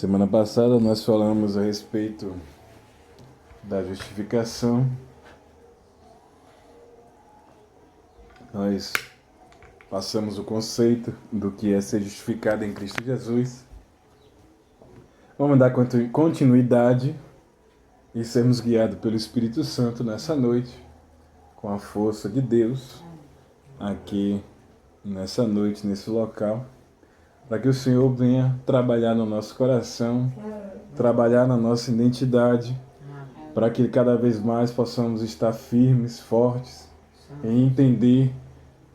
Semana passada nós falamos a respeito da justificação. Nós passamos o conceito do que é ser justificado em Cristo Jesus. Vamos dar continuidade e sermos guiados pelo Espírito Santo nessa noite, com a força de Deus, aqui nessa noite, nesse local, para que o Senhor venha trabalhar no nosso coração, trabalhar na nossa identidade, para que cada vez mais possamos estar firmes, fortes, e entender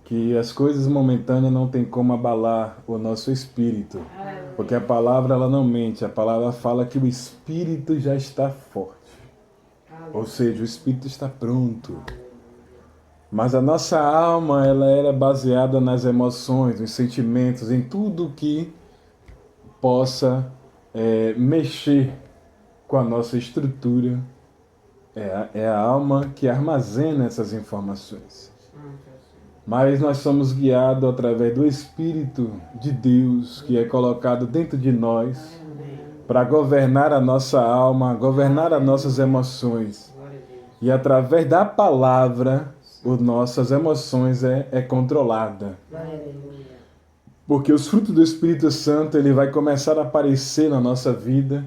que as coisas momentâneas não tem como abalar o nosso espírito, porque a palavra ela não mente, a palavra fala que o espírito já está forte, ou seja, o espírito está pronto. Mas a nossa alma, ela era baseada nas emoções, nos sentimentos, em tudo que possa mexer com a nossa estrutura. É a alma que armazena essas informações. Mas nós somos guiados através do Espírito de Deus, que é colocado dentro de nós, para governar a nossa alma, governar as nossas emoções. E através da palavra, as nossas emoções é controlada. Porque os frutos do Espírito Santo ele vai começar a aparecer na nossa vida,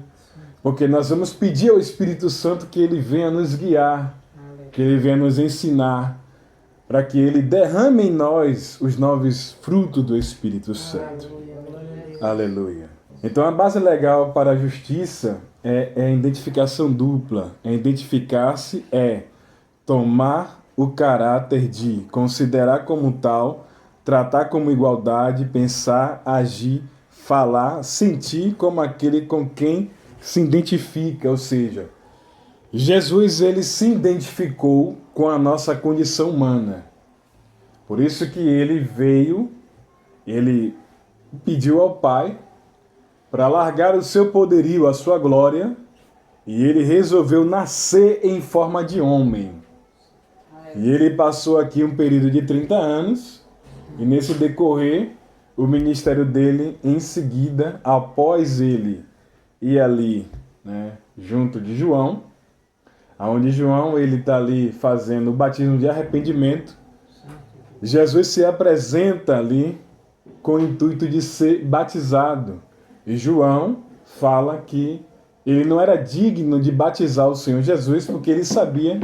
porque nós vamos pedir ao Espírito Santo que ele venha nos guiar, que ele venha nos ensinar, para que ele derrame em nós os novos frutos do Espírito Santo. Aleluia. Então a base legal para a justiça é a identificação dupla. Identificar-se é tomar o caráter de considerar como tal, tratar como igualdade, pensar, agir, falar, sentir como aquele com quem se identifica, ou seja, Jesus ele se identificou com a nossa condição humana. Por isso que ele veio, ele pediu ao Pai para largar o seu poderio, a sua glória, e ele resolveu nascer em forma de homem. E ele passou aqui um período de 30 anos, e nesse decorrer, o ministério dele, em seguida, após ele ir ali, junto de João, onde João ele está ali fazendo o batismo de arrependimento, Jesus se apresenta ali com o intuito de ser batizado. E João fala que ele não era digno de batizar o Senhor Jesus, porque ele sabia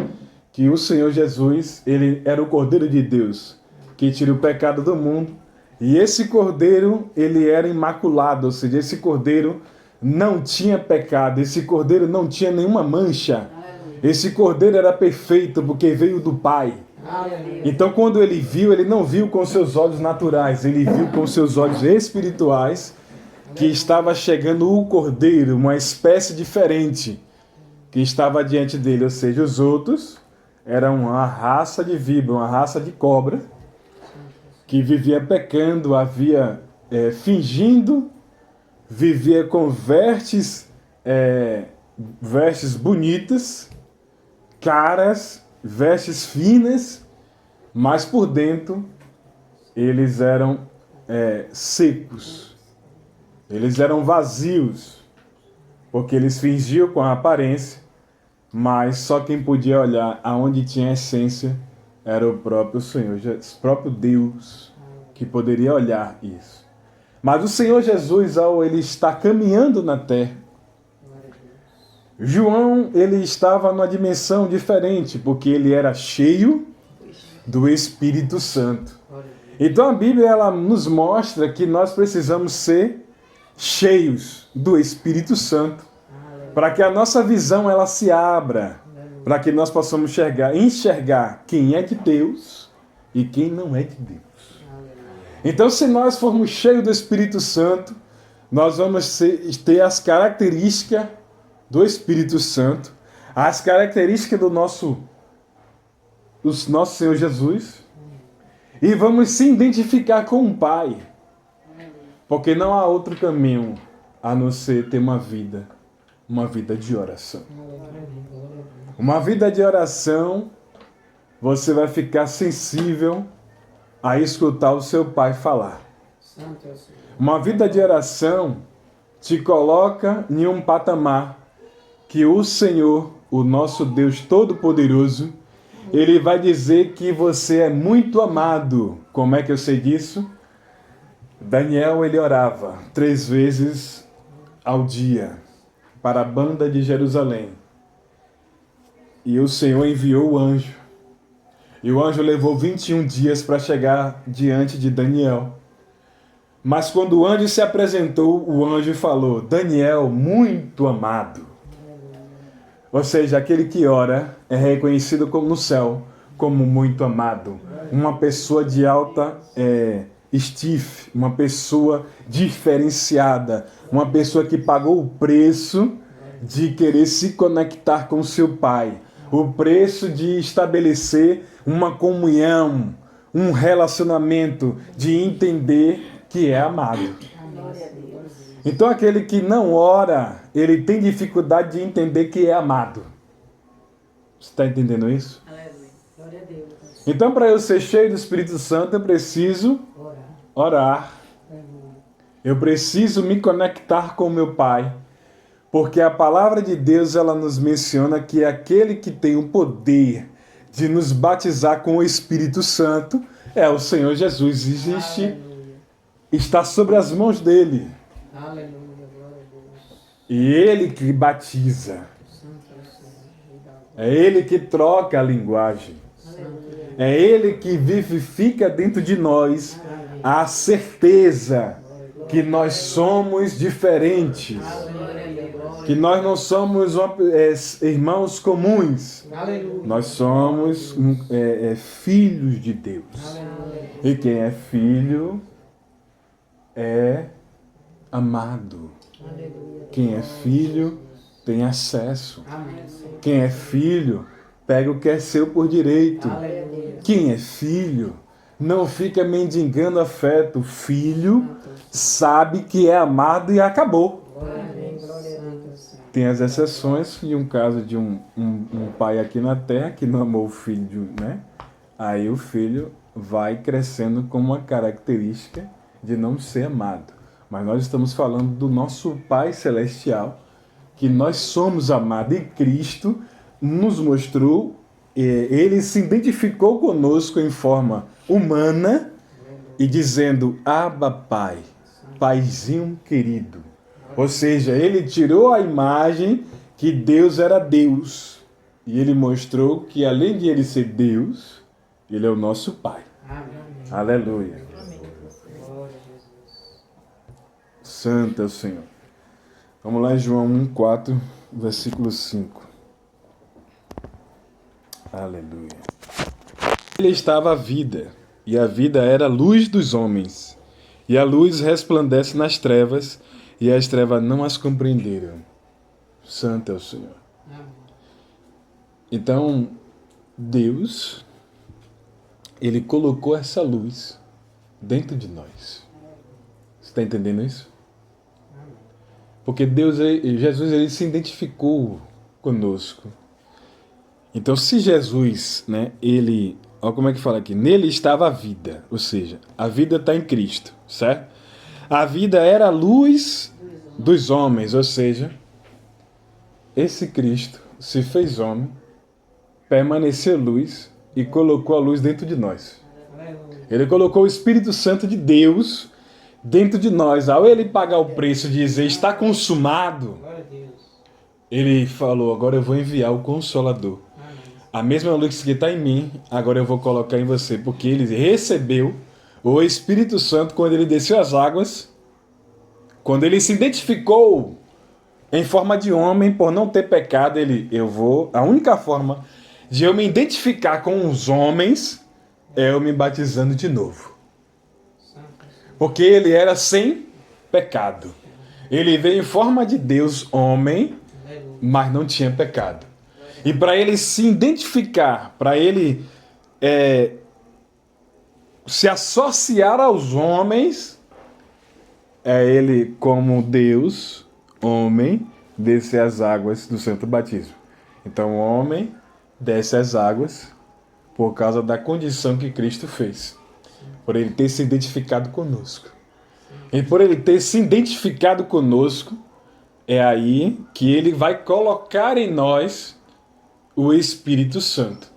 que o Senhor Jesus ele era o Cordeiro de Deus, que tira o pecado do mundo. E esse Cordeiro ele era imaculado, ou seja, esse Cordeiro não tinha pecado, esse Cordeiro não tinha nenhuma mancha. Esse Cordeiro era perfeito porque veio do Pai. Então quando ele viu, ele não viu com seus olhos naturais, ele viu com seus olhos espirituais que estava chegando o Cordeiro, uma espécie diferente que estava diante dele, ou seja, os outros eram uma raça de víbora, uma raça de cobra que vivia pecando, fingindo, vivia com vestes bonitas, caras, vestes finas, mas por dentro eles eram secos, eles eram vazios, porque eles fingiam com a aparência, mas só quem podia olhar aonde tinha a essência era o próprio Senhor, o próprio Deus, que poderia olhar isso. Mas o Senhor Jesus, ao ele estar caminhando na terra, João ele estava numa dimensão diferente, porque ele era cheio do Espírito Santo. Então a Bíblia ela nos mostra que nós precisamos ser cheios do Espírito Santo, para que a nossa visão ela se abra, para que nós possamos enxergar quem é de Deus e quem não é de Deus. Então, se nós formos cheios do Espírito Santo, nós vamos ter as características do Espírito Santo, as características do nosso Senhor Jesus, e vamos se identificar com o Pai, porque não há outro caminho a não ser ter uma vida de oração. Uma vida de oração, você vai ficar sensível a escutar o seu Pai falar. Uma vida de oração, te coloca em um patamar que o Senhor, o nosso Deus Todo-Poderoso, Ele vai dizer que você é muito amado. Como é que eu sei disso? Daniel, ele orava 3 vezes ao dia para a banda de Jerusalém. E o Senhor enviou o anjo. E o anjo levou 21 dias para chegar diante de Daniel. Mas quando o anjo se apresentou, o anjo falou: Daniel, muito amado. Ou seja, aquele que ora é reconhecido no céu como muito amado. Uma pessoa de alta estirpe, uma pessoa diferenciada, uma pessoa que pagou o preço de querer se conectar com seu Pai, o preço de estabelecer uma comunhão, um relacionamento, de entender que é amado. Então aquele que não ora, ele tem dificuldade de entender que é amado. Você está entendendo isso? Glória a Deus. Então, para eu ser cheio do Espírito Santo, eu preciso orar. Eu preciso me conectar com o meu Pai. Porque a palavra de Deus, ela nos menciona que aquele que tem o poder de nos batizar com o Espírito Santo é o Senhor Jesus. Está sobre as mãos dele. Aleluia, glória a Deus. E ele que batiza. É ele que troca a linguagem. É ele que vivifica dentro de nós a certeza que nós somos diferentes. Que nós não somos irmãos comuns. Nós somos filhos de Deus. E quem é filho é amado. Quem é filho tem acesso. Quem é filho pega o que é seu por direito. Quem é filho não fica mendigando afeto. Filho sabe que é amado e acabou. Tem as exceções, e um caso de um pai aqui na terra que não amou o filho, né? Aí o filho vai crescendo com uma característica de não ser amado. Mas nós estamos falando do nosso Pai Celestial, que nós somos amados, e Cristo nos mostrou, ele se identificou conosco em forma humana e dizendo: Abba Pai, Paizinho querido. Ou seja, ele tirou a imagem que Deus era Deus. E ele mostrou que, além de ele ser Deus, ele é o nosso Pai. Amém. Aleluia. Santo é o Senhor. Vamos lá em João 1,4, versículo 5. Aleluia. Ele estava a vida, e a vida era a luz dos homens. E a luz resplandece nas trevas, e as trevas não as compreenderam. Santo é o Senhor. Então, Deus, Ele colocou essa luz dentro de nós. Você está entendendo isso? Porque Jesus, ele se identificou conosco. Então, se Jesus, né, ele... Olha como é que fala aqui. Nele estava a vida. Ou seja, a vida está em Cristo, certo? A vida era a luz dos homens. Ou seja, esse Cristo se fez homem, permaneceu luz e colocou a luz dentro de nós. Ele colocou o Espírito Santo de Deus dentro de nós. Ao ele pagar o preço de dizer está consumado, ele falou: agora eu vou enviar o Consolador. A mesma luz que está em mim, agora eu vou colocar em você, porque ele recebeu o Espírito Santo quando ele desceu as águas, quando ele se identificou em forma de homem por não ter pecado. A única forma de eu me identificar com os homens é eu me batizando de novo. Porque ele era sem pecado. Ele veio em forma de Deus, homem, mas não tinha pecado. E para ele se identificar, para ele se associar aos homens, ele, como Deus, homem, desce as águas do santo batismo. Então o homem desce as águas por causa da condição que Cristo fez, por ele ter se identificado conosco. E por ele ter se identificado conosco, é aí que ele vai colocar em nós o Espírito Santo.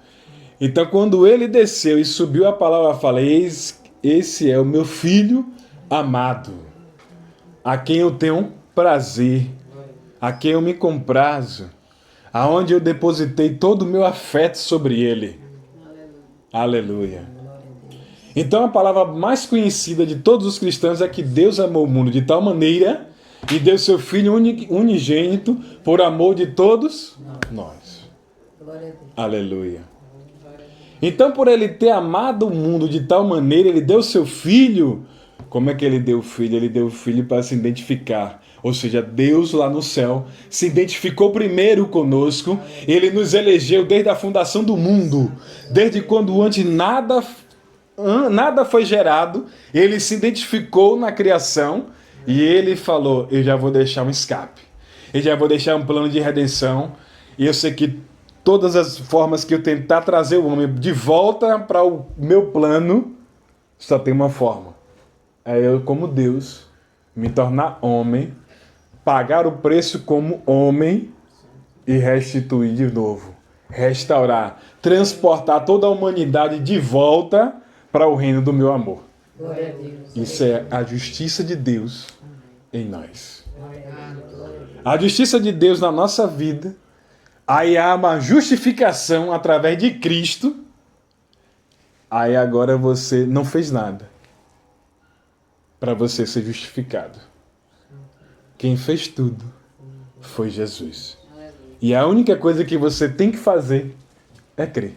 Então, quando ele desceu e subiu, a palavra fala: Eis, esse é o meu filho amado, a quem eu tenho prazer, a quem eu me comprazo, aonde eu depositei todo o meu afeto sobre ele. Aleluia. Então, a palavra mais conhecida de todos os cristãos é que Deus amou o mundo de tal maneira e deu seu Filho unigênito por amor de todos nós. Aleluia. Então, por ele ter amado o mundo de tal maneira, ele deu seu Filho. Como é que ele deu o Filho? Ele deu o Filho para se identificar. Ou seja, Deus lá no céu se identificou primeiro conosco. Ele nos elegeu desde a fundação do mundo. Desde quando antes nada foi gerado, ele se identificou na criação e ele falou: eu já vou deixar um escape. Eu já vou deixar um plano de redenção. E eu sei que todas as formas que eu tentar trazer o homem de volta para o meu plano, só tem uma forma. É eu, como Deus, me tornar homem, pagar o preço como homem e restituir de novo. Restaurar, transportar toda a humanidade de volta para o reino do meu amor. Isso é a justiça de Deus em nós. A justiça de Deus na nossa vida. Aí há uma justificação através de Cristo. Aí agora você não fez nada para você ser justificado. Quem fez tudo foi Jesus. E a única coisa que você tem que fazer é crer.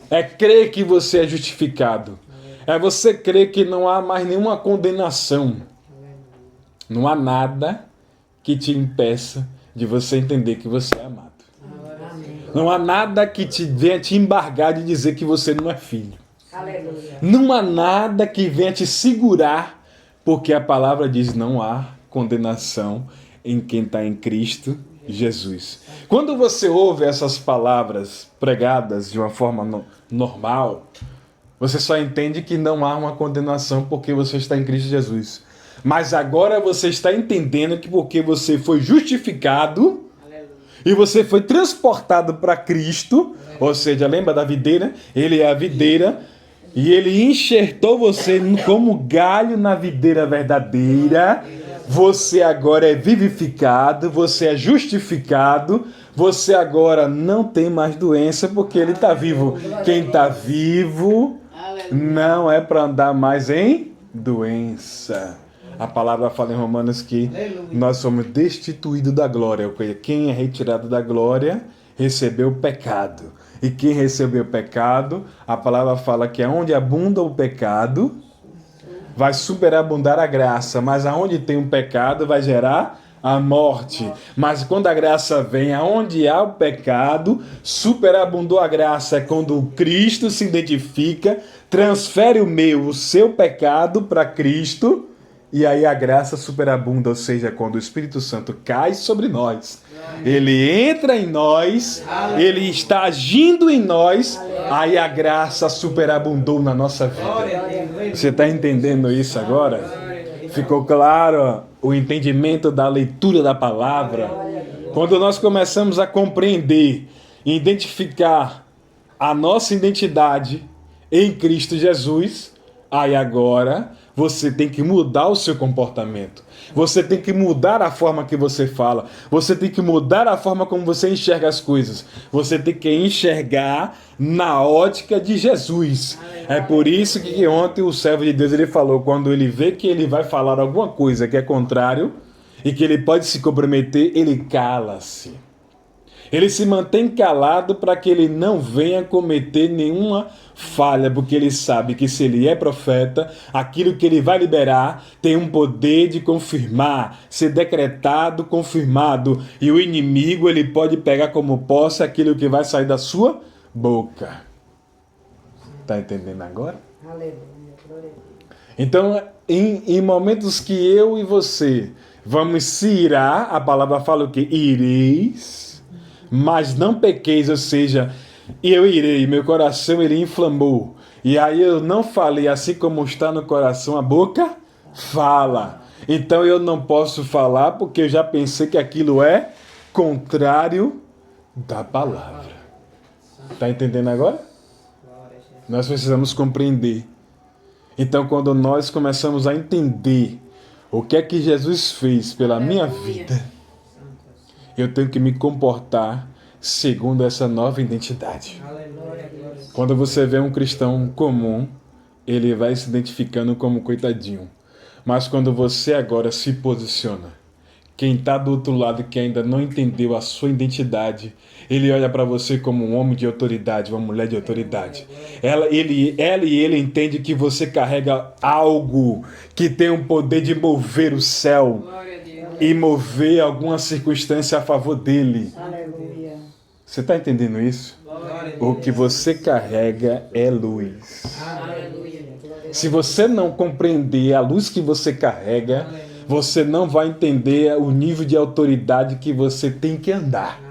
É crer que você é justificado. É você crer que não há mais nenhuma condenação. Não há nada que te impeça de você entender que você é amado. Não há nada que venha te embargar de dizer que você não é filho. Não há nada que venha te segurar, porque a palavra diz: não há condenação em quem está em Cristo Jesus. Quando você ouve essas palavras pregadas de uma forma normal, você só entende que não há uma condenação porque você está em Cristo Jesus. Mas agora você está entendendo que porque você foi justificado e você foi transportado para Cristo, ou seja, lembra da videira? Ele é a videira e ele enxertou você como galho na videira verdadeira. Você agora é vivificado, você é justificado, você agora não tem mais doença porque ele está vivo. Quem está vivo não é para andar mais em doença. A palavra fala em Romanos que nós somos destituídos da glória. Quem é retirado da glória recebeu o pecado. E quem recebeu o pecado, a palavra fala que aonde abunda o pecado, vai superabundar a graça. Mas aonde tem um pecado, vai gerar a morte. Mas quando a graça vem, aonde há o pecado, superabundou a graça. É quando o Cristo se identifica, transfere o seu pecado para Cristo. E aí a graça superabunda, ou seja, quando o Espírito Santo cai sobre nós, ele entra em nós, ele está agindo em nós, aí a graça superabundou na nossa vida. Você está entendendo isso agora? Ficou claro o entendimento da leitura da palavra? Quando nós começamos a compreender e identificar a nossa identidade em Cristo Jesus, aí agora você tem que mudar o seu comportamento. Você tem que mudar a forma que você fala. Você tem que mudar a forma como você enxerga as coisas. Você tem que enxergar na ótica de Jesus. É por isso que ontem o servo de Deus ele falou, quando ele vê que ele vai falar alguma coisa que é contrário e que ele pode se comprometer, ele cala-se. Ele se mantém calado para que ele não venha cometer nenhuma falha, porque ele sabe que se ele é profeta, aquilo que ele vai liberar tem um poder de confirmar, ser decretado, confirmado, e o inimigo ele pode pegar como posse aquilo que vai sair da sua boca. Está entendendo agora? Então, em momentos que eu e você vamos se irar, a palavra fala o quê? Ireis, mas não pequeis, ou seja, eu irei, meu coração ele inflamou. E aí eu não falei assim como está no coração, a boca fala. Então eu não posso falar porque eu já pensei que aquilo é contrário da palavra. Está entendendo agora? Nós precisamos compreender. Então, quando nós começamos a entender o que é que Jesus fez pela minha vida, eu tenho que me comportar segundo essa nova identidade. Quando você vê um cristão comum, ele vai se identificando como coitadinho. Mas quando você agora se posiciona, quem está do outro lado que ainda não entendeu a sua identidade, ele olha para você como um homem de autoridade, uma mulher de autoridade. Ela e ele entende que você carrega algo que tem o poder de mover o céu e mover alguma circunstância a favor dele. Aleluia. Você está entendendo isso? O que você carrega é luz. Aleluia. Se você não compreender a luz que você carrega, você não vai entender o nível de autoridade que você tem que andar.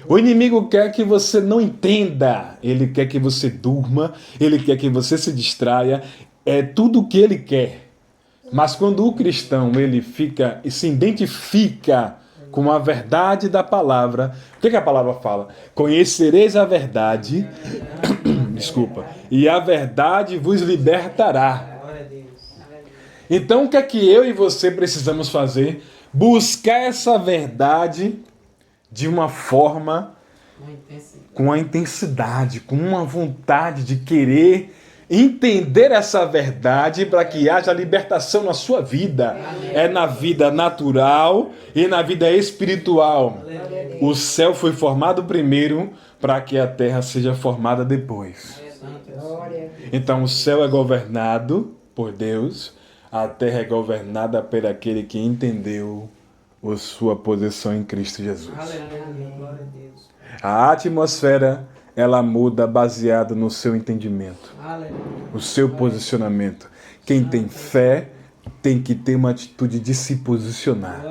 O inimigo quer que você não entenda. Ele quer que você durma, ele quer que você se distraia. É tudo o que ele quer. Mas quando o cristão ele fica e se identifica com a verdade da palavra, o que a palavra fala? Conhecereis a verdade, desculpa, e a verdade vos libertará. Então o que é que eu e você precisamos fazer? Buscar essa verdade de uma forma, com a intensidade, com uma vontade de querer entender essa verdade para que haja libertação na sua vida. É na vida natural e na vida espiritual. O céu foi formado primeiro para que a terra seja formada depois. Então o céu é governado por Deus, a terra é governada por aquele que entendeu a sua posição em Cristo Jesus. A atmosfera ela muda baseado no seu entendimento, o seu posicionamento. Quem tem fé tem que ter uma atitude de se posicionar.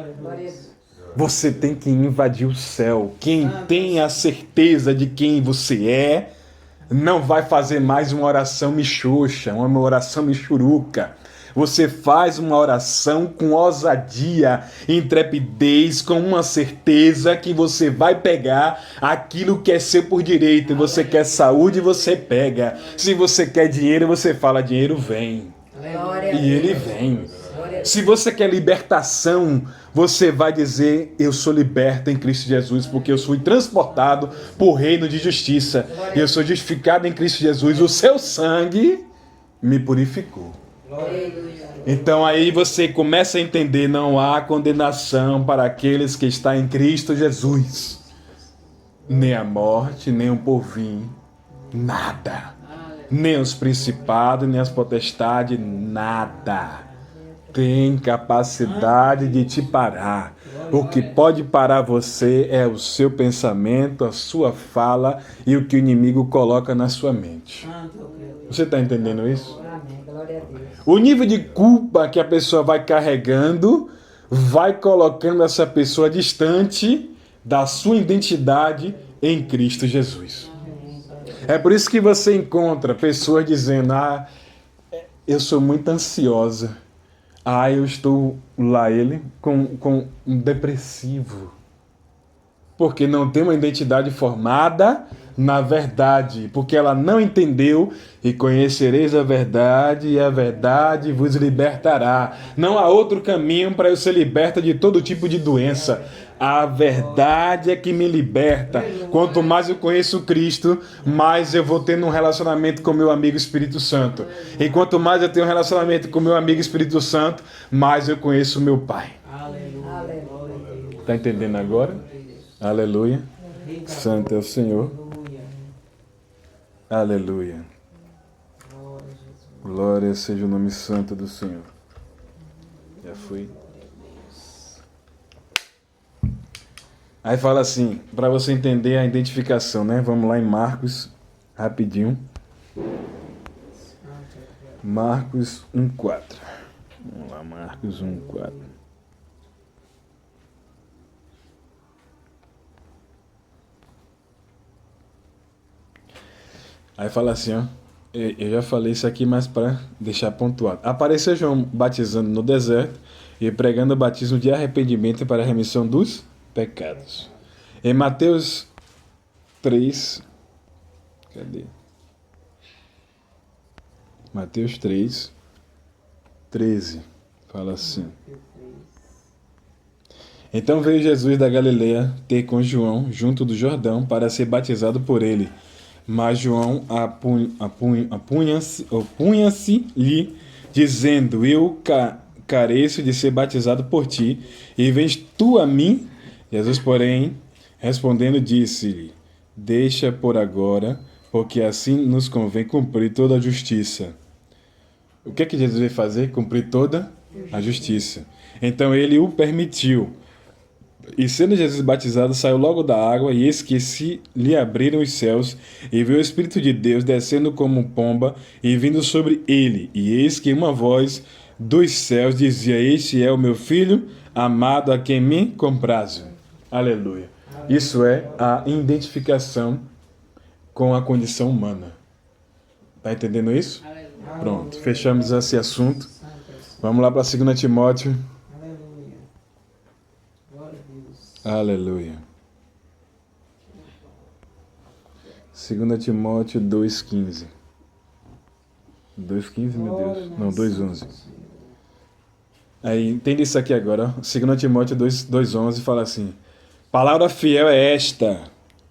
Você tem que invadir o céu. Quem tem a certeza de quem você é, não vai fazer mais uma oração michuxa, uma oração michuruca. Você faz uma oração com ousadia, intrepidez, com uma certeza que você vai pegar aquilo que é seu por direito. Você quer saúde, você pega. Se você quer dinheiro, você fala, dinheiro vem. E ele vem. Se você quer libertação, você vai dizer, eu sou liberto em Cristo Jesus, porque eu fui transportado para o reino de justiça. Eu sou justificado em Cristo Jesus. O seu sangue me purificou. Então aí você começa a entender, não há condenação para aqueles que estão em Cristo Jesus. Nem a morte, nem o porvir, nada. Nem os principados, nem as potestades, nada. Tem capacidade de te parar. O que pode parar você é o seu pensamento, a sua fala e o que o inimigo coloca na sua mente. Você está entendendo isso? O nível de culpa que a pessoa vai carregando vai colocando essa pessoa distante da sua identidade em Cristo Jesus. É por isso que você encontra pessoas dizendo, eu sou muito ansiosa. Eu estou lá, ele, com um depressivo. Porque não tem uma identidade formada na verdade, porque ela não entendeu, e conhecereis a verdade, e a verdade vos libertará. Não há outro caminho para eu ser liberta de todo tipo de doença. A verdade é que me liberta. Quanto mais eu conheço Cristo, mais eu vou tendo um relacionamento com meu amigo Espírito Santo. E quanto mais eu tenho um relacionamento com meu amigo Espírito Santo, mais eu conheço meu Pai. Está entendendo agora? Aleluia. Santo é o Senhor. Aleluia. Glória seja o nome santo do Senhor. Já fui. Aí fala assim, para você entender a identificação, né? Vamos lá em Marcos, rapidinho. Marcos 1:4. Vamos lá, Marcos 1:4. Aí fala assim, ó. Eu já falei isso aqui, mas para deixar pontuado. Apareceu João batizando no deserto e pregando o batismo de arrependimento para a remissão dos pecados. Em Mateus 3, cadê? Mateus 3, 13, fala assim. Então veio Jesus da Galileia ter com João junto do Jordão para ser batizado por ele. Mas João opunha-se-lhe, dizendo: Eu careço de ser batizado por ti, e vens tu a mim? Jesus, porém, respondendo, disse-lhe: Deixa por agora, porque assim nos convém cumprir toda a justiça. O que é que Jesus veio fazer? Cumprir toda a justiça. Então ele o permitiu. E sendo Jesus batizado, saiu logo da água, e eis que se lhe abriram os céus, e viu o Espírito de Deus descendo como pomba, e vindo sobre ele. E eis que uma voz dos céus dizia: Este é o meu Filho, amado, a quem me comprazo. Aleluia. Isso é a identificação com a condição humana. Está entendendo isso? Aleluia. Pronto, fechamos esse assunto. Vamos lá para 2 Timóteo. Aleluia. Glória a Deus. Aleluia. 2 Timóteo 2,15. 2,15, meu Deus. Não, 2,11. Aí, entende isso aqui agora. 2 Timóteo 2,11 fala assim: Palavra fiel é esta,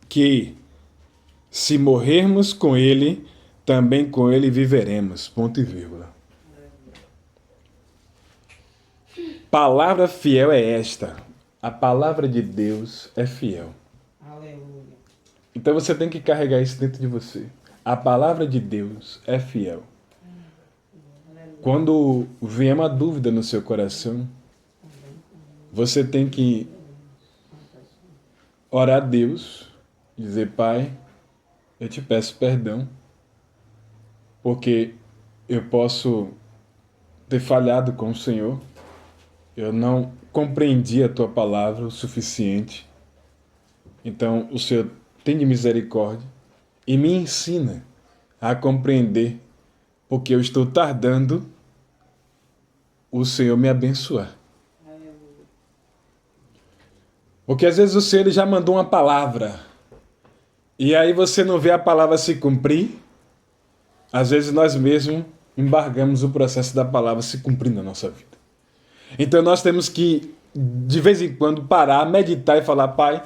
que se morrermos com ele, também com ele viveremos. Ponto e vírgula. Palavra fiel é esta. A palavra de Deus é fiel. Aleluia. Então você tem que carregar isso dentro de você. A palavra de Deus é fiel. Quando vier uma dúvida no seu coração, você tem que orar a Deus, dizer: Pai, eu te peço perdão, porque eu posso ter falhado com o Senhor, eu não compreendi a tua palavra o suficiente. Então o Senhor tem de misericórdia e me ensina a compreender, porque eu estou tardando o Senhor me abençoar. Porque às vezes o Senhor ele já mandou uma palavra e aí você não vê a palavra se cumprir. Às vezes nós mesmos embargamos o processo da palavra se cumprir na nossa vida. Então nós temos que, de vez em quando, parar, meditar e falar: Pai,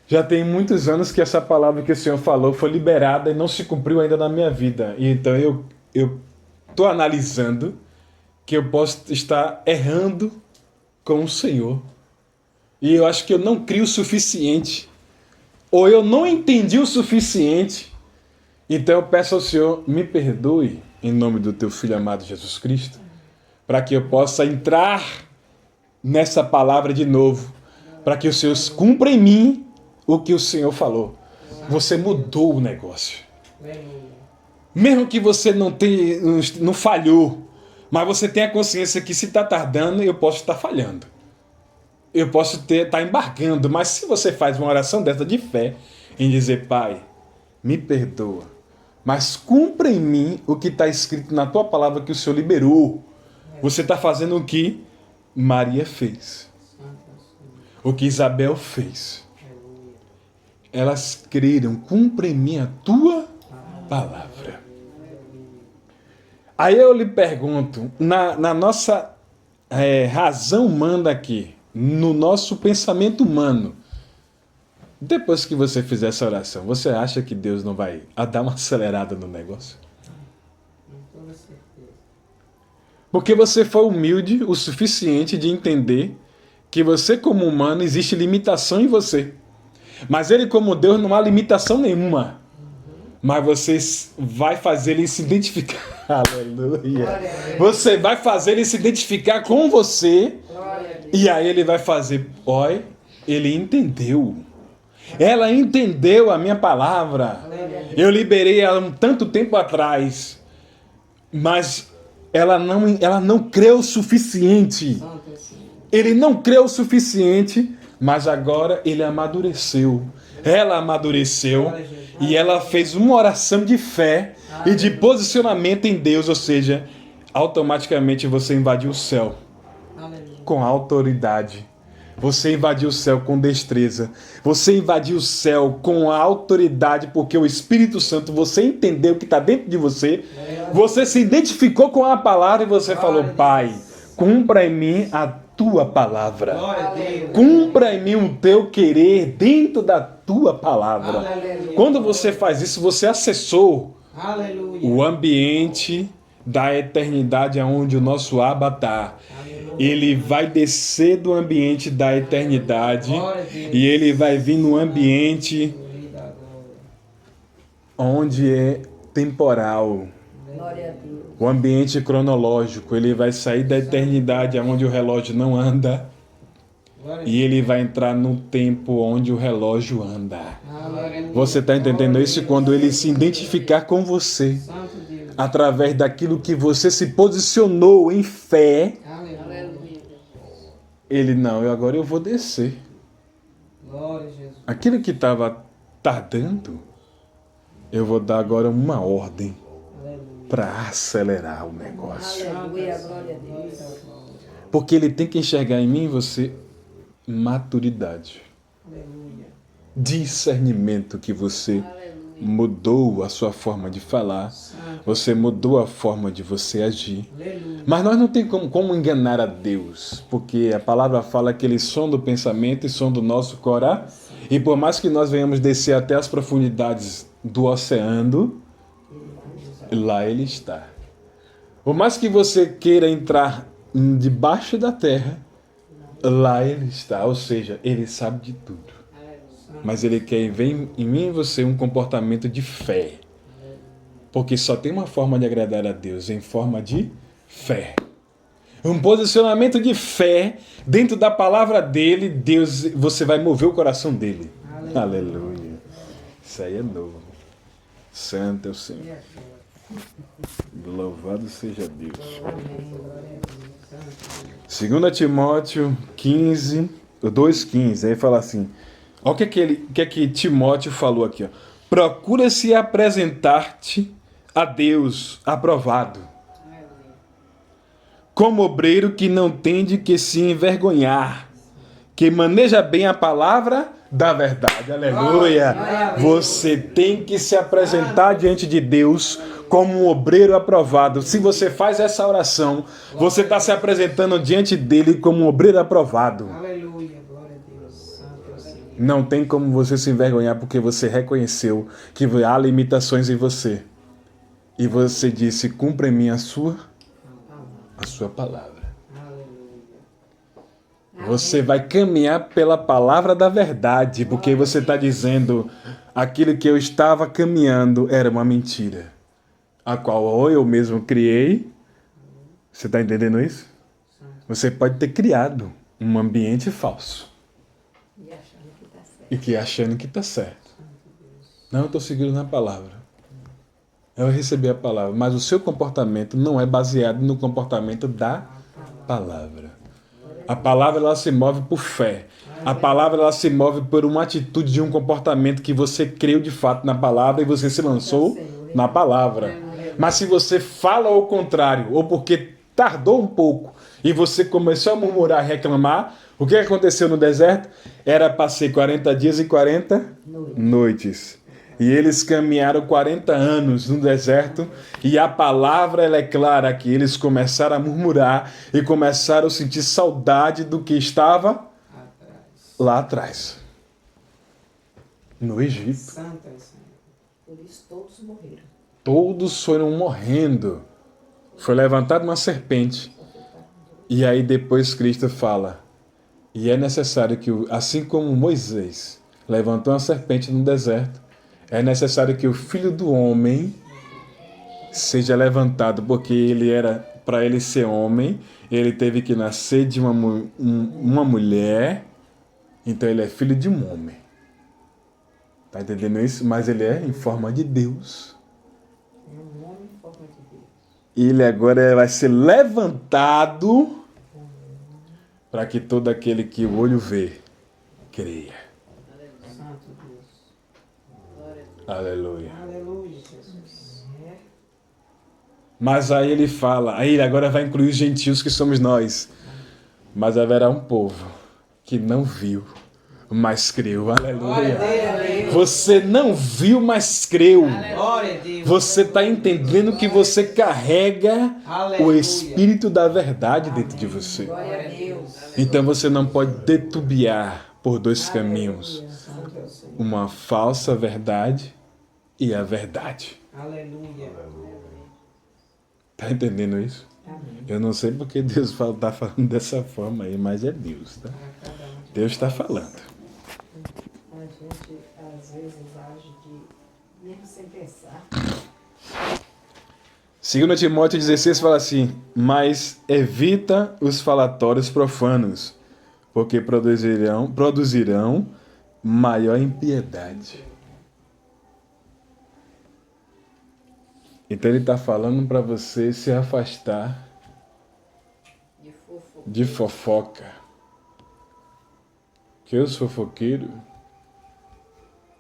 já tem muitos anos que essa palavra que o Senhor falou foi liberada e não se cumpriu ainda na minha vida. E então eu estou analisando que eu posso estar errando com o Senhor. E eu acho que eu não crio o suficiente. Ou eu não entendi o suficiente. Então eu peço ao Senhor, me perdoe, em nome do teu Filho amado Jesus Cristo, para que eu possa entrar nessa palavra de novo, para que o Senhor cumpra em mim o que o Senhor falou. Você mudou o negócio. Mesmo que você não falhou, mas você tem a consciência que se está tardando, eu posso estar falhando. Eu posso estar embargando, mas se você faz uma oração dessa de fé, em dizer: Pai, me perdoa, mas cumpra em mim o que está escrito na tua palavra que o Senhor liberou. Você está fazendo o que Maria fez, o que Isabel fez. Elas creram: cumpra em mim a tua palavra. Aí eu lhe pergunto, na nossa razão humana aqui, no nosso pensamento humano, depois que você fizer essa oração, você acha que Deus não vai dar uma acelerada no negócio? Com toda certeza. Porque você foi humilde o suficiente de entender que você, como humano, existe limitação em você. Mas ele, como Deus, não há limitação nenhuma. Mas você vai fazer ele se identificar. Aleluia. Você vai fazer ele se identificar com você. E aí ele vai fazer: olha, ele entendeu. Ela entendeu a minha palavra. Eu liberei ela um tanto tempo atrás. Mas ela não creu o suficiente. Ele não creu o suficiente, Mas agora ele amadureceu. Ela amadureceu e ela fez uma oração de fé e de posicionamento em Deus, ou seja, automaticamente você invadiu o céu com autoridade. Você invadiu o céu com destreza. Você invadiu o céu com a autoridade, porque o Espírito Santo, você entendeu o que está dentro de você. Você se identificou com a palavra e você falou: Pai, cumpra em mim a tua palavra. Cumpra em mim o teu querer dentro da tua palavra. Quando você faz isso, você acessou o ambiente da eternidade aonde o nosso Abba está. Ele vai descer do ambiente da eternidade e ele vai vir no ambiente onde é temporal. O ambiente cronológico. Ele vai sair da eternidade onde o relógio não anda e ele vai entrar no tempo onde o relógio anda. Você está entendendo isso? Quando ele se identificar com você através daquilo que você se posicionou em fé, ele não, agora eu vou descer. Aquilo que estava tardando, eu vou dar agora uma ordem para acelerar o negócio. Porque ele tem que enxergar em mim e você maturidade. Discernimento, que você mudou a sua forma de falar, você mudou a forma de você agir. Mas nós não temos como enganar a Deus, porque a palavra fala que ele sonda o pensamento e sonda o nosso coração, e por mais que nós venhamos descer até as profundidades do oceano, lá ele está. Por mais que você queira entrar debaixo da terra, lá ele está, ou seja, ele sabe de tudo. Mas ele quer ver em mim e você um comportamento de fé. Porque só tem uma forma de agradar a Deus, em forma de fé. Um posicionamento de fé dentro da palavra dele, Deus, você vai mover o coração dele. Aleluia. Isso aí é novo. Santo é o Senhor. Louvado seja Deus. 2 Timóteo 15, 2,15, aí fala assim, olha o que Timóteo falou aqui, ó. Procura-se apresentar-te a Deus aprovado, como obreiro que não tem de que se envergonhar, que maneja bem a palavra da verdade. Aleluia! Você tem que se apresentar diante de Deus como um obreiro aprovado. Se você faz essa oração, você está se apresentando diante dele como um obreiro aprovado. Aleluia, glória a Deus. Santo é o Senhor. Não tem como você se envergonhar, porque você reconheceu que há limitações em você. E você disse: cumpra em mim a sua palavra. Você vai caminhar pela palavra da verdade, porque você está dizendo: aquilo que eu estava caminhando era uma mentira, a qual ou eu mesmo criei. Você está entendendo isso? Você pode ter criado um ambiente falso e que achando que está certo. Não, eu estou seguindo na palavra. Eu recebi a palavra, mas o seu comportamento não é baseado no comportamento da palavra. A palavra, ela se move por fé. A palavra, ela se move por uma atitude de um comportamento que você creu de fato na palavra e você se lançou na palavra. Mas se você fala ao contrário, ou porque tardou um pouco e você começou a murmurar e reclamar, o que aconteceu no deserto? Era para ser 40 dias e 40 noites. E eles caminharam 40 anos no deserto, e a palavra, ela é clara, que eles começaram a murmurar e começaram a sentir saudade do que estava lá atrás, no Egito. Santo é o Senhor. Por isso todos morreram. Todos foram morrendo. Foi levantada uma serpente. E aí depois Cristo fala: e é necessário que, assim como Moisés levantou uma serpente no deserto, é necessário que o Filho do Homem seja levantado, porque ele era, para ele ser homem, ele teve que nascer de uma mulher, então ele é filho de um homem. Tá entendendo isso? Mas ele é em forma de Deus. É um homem em forma de Deus. Ele agora vai ser levantado para que todo aquele que o olho vê creia. Santo Deus. Aleluia. Aleluia, Jesus. Mas aí ele fala, aí ele agora vai incluir os gentios que somos nós. Mas haverá um povo que não viu, mas creu. Aleluia. Você não viu, mas creu. Glória a Deus. Você está entendendo que você carrega o Espírito da verdade dentro de você. Glória a Deus. Então você não pode titubear por dois caminhos. Santo é o Senhor. Uma falsa verdade e a verdade. Aleluia. Tá entendendo isso? Eu não sei porque Deus está falando dessa forma aí, mas é Deus, tá? Deus está falando. A gente, às vezes, age mesmo sem pensar. 2 Timóteo 16 fala assim, mas evita os falatórios profanos, porque produzirão maior impiedade. Então ele está falando para você se afastar de fofoca. Que os fofoqueiros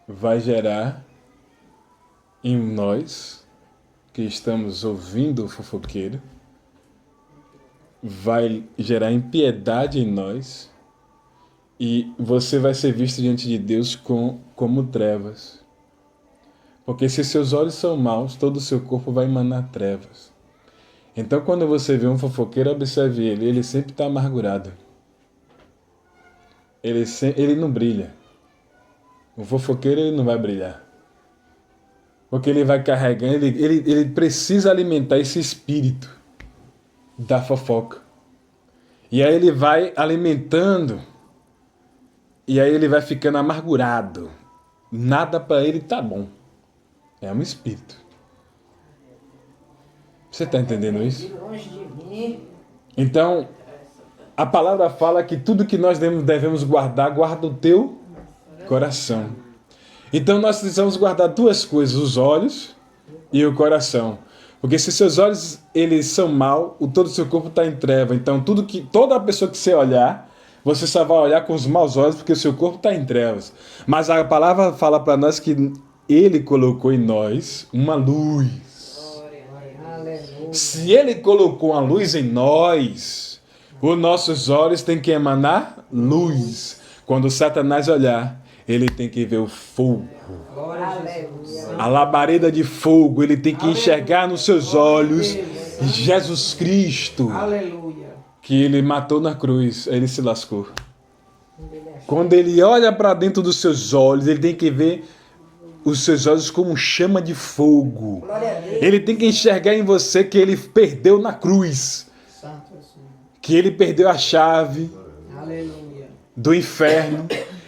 vai gerar em nós, que estamos ouvindo o fofoqueiro, vai gerar impiedade em nós e você vai ser visto diante de Deus como trevas. Porque se seus olhos são maus, todo o seu corpo vai emanar trevas. Então quando você vê um fofoqueiro, observe ele sempre está amargurado. Ele não brilha. O fofoqueiro ele não vai brilhar. Porque ele vai carregando, ele precisa alimentar esse espírito da fofoca. E aí ele vai alimentando, e aí ele vai ficando amargurado. Nada para ele tá bom. É um espírito. Você está entendendo isso? Longe de mim. Então, a palavra fala que tudo que nós devemos guardar, guarda o teu coração. Então nós precisamos guardar duas coisas, os olhos e o coração. Porque se seus olhos eles são maus, todo o seu corpo está em treva. Então toda pessoa que você olhar, você só vai olhar com os maus olhos porque o seu corpo está em trevas. Mas a palavra fala para nós que Ele colocou em nós uma luz. Aleluia. Se Ele colocou uma luz em nós, os nossos olhos têm que emanar luz. Quando Satanás olhar, ele tem que ver o fogo. Glória a Jesus. A labareda de fogo, ele tem que enxergar nos seus olhos Jesus Cristo, Aleluia. que ele matou na cruz, aí ele se lascou. Quando ele olha para dentro dos seus olhos, ele tem que ver os seus olhos como chama de fogo. Glória a Deus. Ele tem que enxergar em você que ele perdeu na cruz, Santo é o Senhor. que ele perdeu a chave Aleluia. do inferno,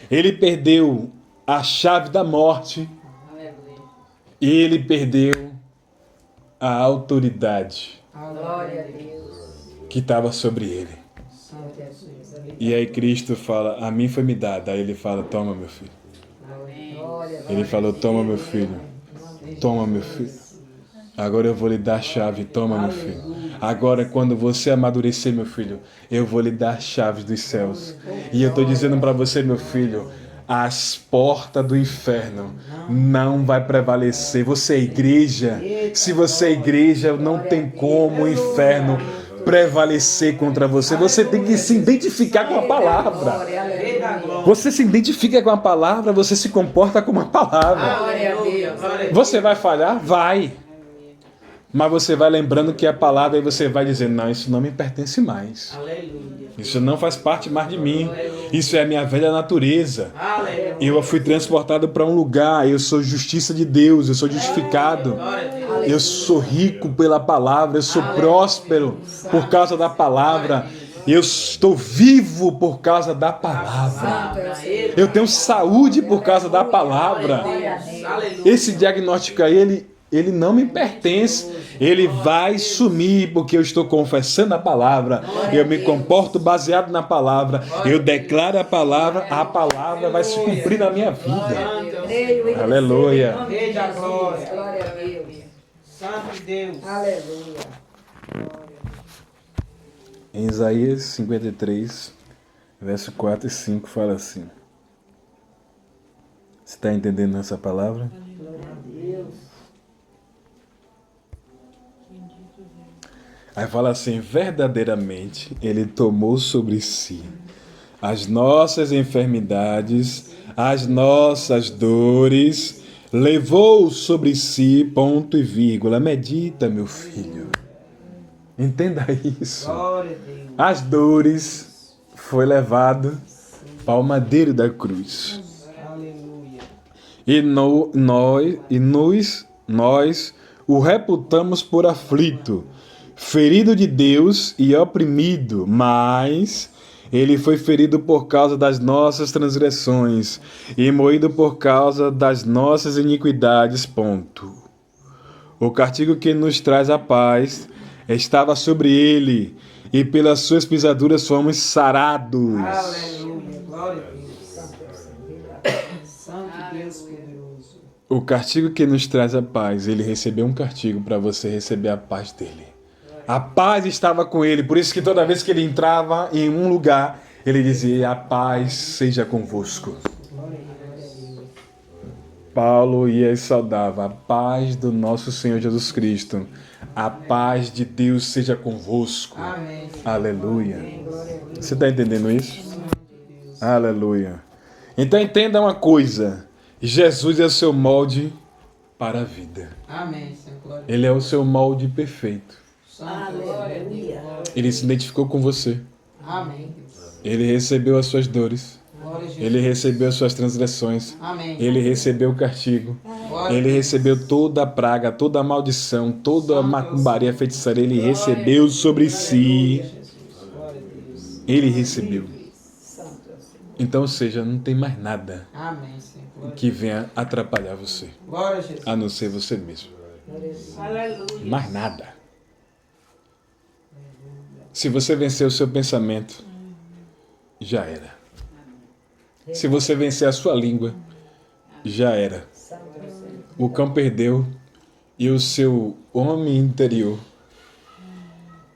ele perdeu a chave da morte e ele perdeu a autoridade Glória a Deus. que estava sobre ele. Santo é o Senhor. E aí Cristo fala, a mim foi me dada. Aí ele fala, toma meu filho. Glória a Deus. Ele falou, toma meu filho. Toma meu filho. Agora eu vou lhe dar a chave, toma meu filho. Agora quando você amadurecer, meu filho, eu vou lhe dar as chaves dos céus. E eu estou dizendo para você, meu filho, as portas do inferno não vai prevalecer. Você é igreja. Se você é igreja, não tem como o inferno prevalecer contra você. Você tem que se identificar com a palavra. Rei da glória. Você se identifica com a palavra, você se comporta como a palavra. Aleluia. Glória a Deus. Você vai falhar? Vai. Mas você vai lembrando que a palavra, e você vai dizer, não, isso não me pertence mais. Aleluia. Isso não faz parte mais de mim. Isso é a minha velha natureza. Aleluia. Eu fui transportado para um lugar, eu sou justiça de Deus, eu sou justificado. Glória a Deus. Eu sou rico pela palavra, eu sou próspero por causa da palavra. Eu estou vivo por causa da palavra. Eu tenho saúde por causa da palavra. Aleluia. Esse diagnóstico aí, ele não me pertence. Ele vai sumir porque eu estou confessando a palavra. Eu me comporto baseado na palavra. Eu declaro a palavra vai se cumprir na minha vida. Creio e Aleluia. recebo em nome de Rei da Jesus. glória. Glória a Deus. Santo de Deus. Aleluia. Em Isaías 53, verso 4 e 5 fala assim: Você está entendendo essa palavra? Glória a Deus. Aí fala assim, verdadeiramente ele tomou sobre si as nossas enfermidades, as nossas dores, levou sobre si, ponto e vírgula. Medita, meu filho. Entenda isso. Glória a Deus. As dores foi levado para o madeiro da cruz. Aleluia. E nós o reputamos por aflito, ferido de Deus e oprimido, mas ele foi ferido por causa das nossas transgressões e moído por causa das nossas iniquidades. Ponto. O castigo que nos traz a paz estava sobre ele, e pelas suas pisaduras fomos sarados. Aleluia. Glória a Deus. Santo Deus poderoso. O castigo que nos traz a paz, ele recebeu um castigo para você receber a paz dele. A paz estava com ele, por isso que toda vez que ele entrava em um lugar, ele dizia, a paz seja convosco. Paulo ia e saudava, a paz do nosso Senhor Jesus Cristo, a paz de Deus seja convosco. Amém. Aleluia. Você está entendendo isso? Aleluia. Então entenda uma coisa, Jesus é o seu molde para a vida. Amém, Senhor. Glória a Deus. Ele é o seu molde perfeito. Santo, glória a Deus. Ele se identificou com você. Amém, Deus. Ele recebeu as suas dores. Glória a Jesus. Ele recebeu as suas transgressões. Amém. Ele recebeu o castigo. Glória a Ele Deus. recebeu toda a praga, toda a maldição, toda a macumbaria, feitiçaria. Ele recebeu sobre si. Jesus. Glória a Deus. Ele recebeu. Santo é o Senhor. Então, ou seja, não tem mais nada Amém, Senhor. Glória a que Deus. venha atrapalhar você, Glória a Jesus. a não ser você mesmo. Aleluia. Mais nada. Se você vencer o seu pensamento, já era. Se você vencer a sua língua, já era. Santo é o Senhor. O cão perdeu e o seu homem interior,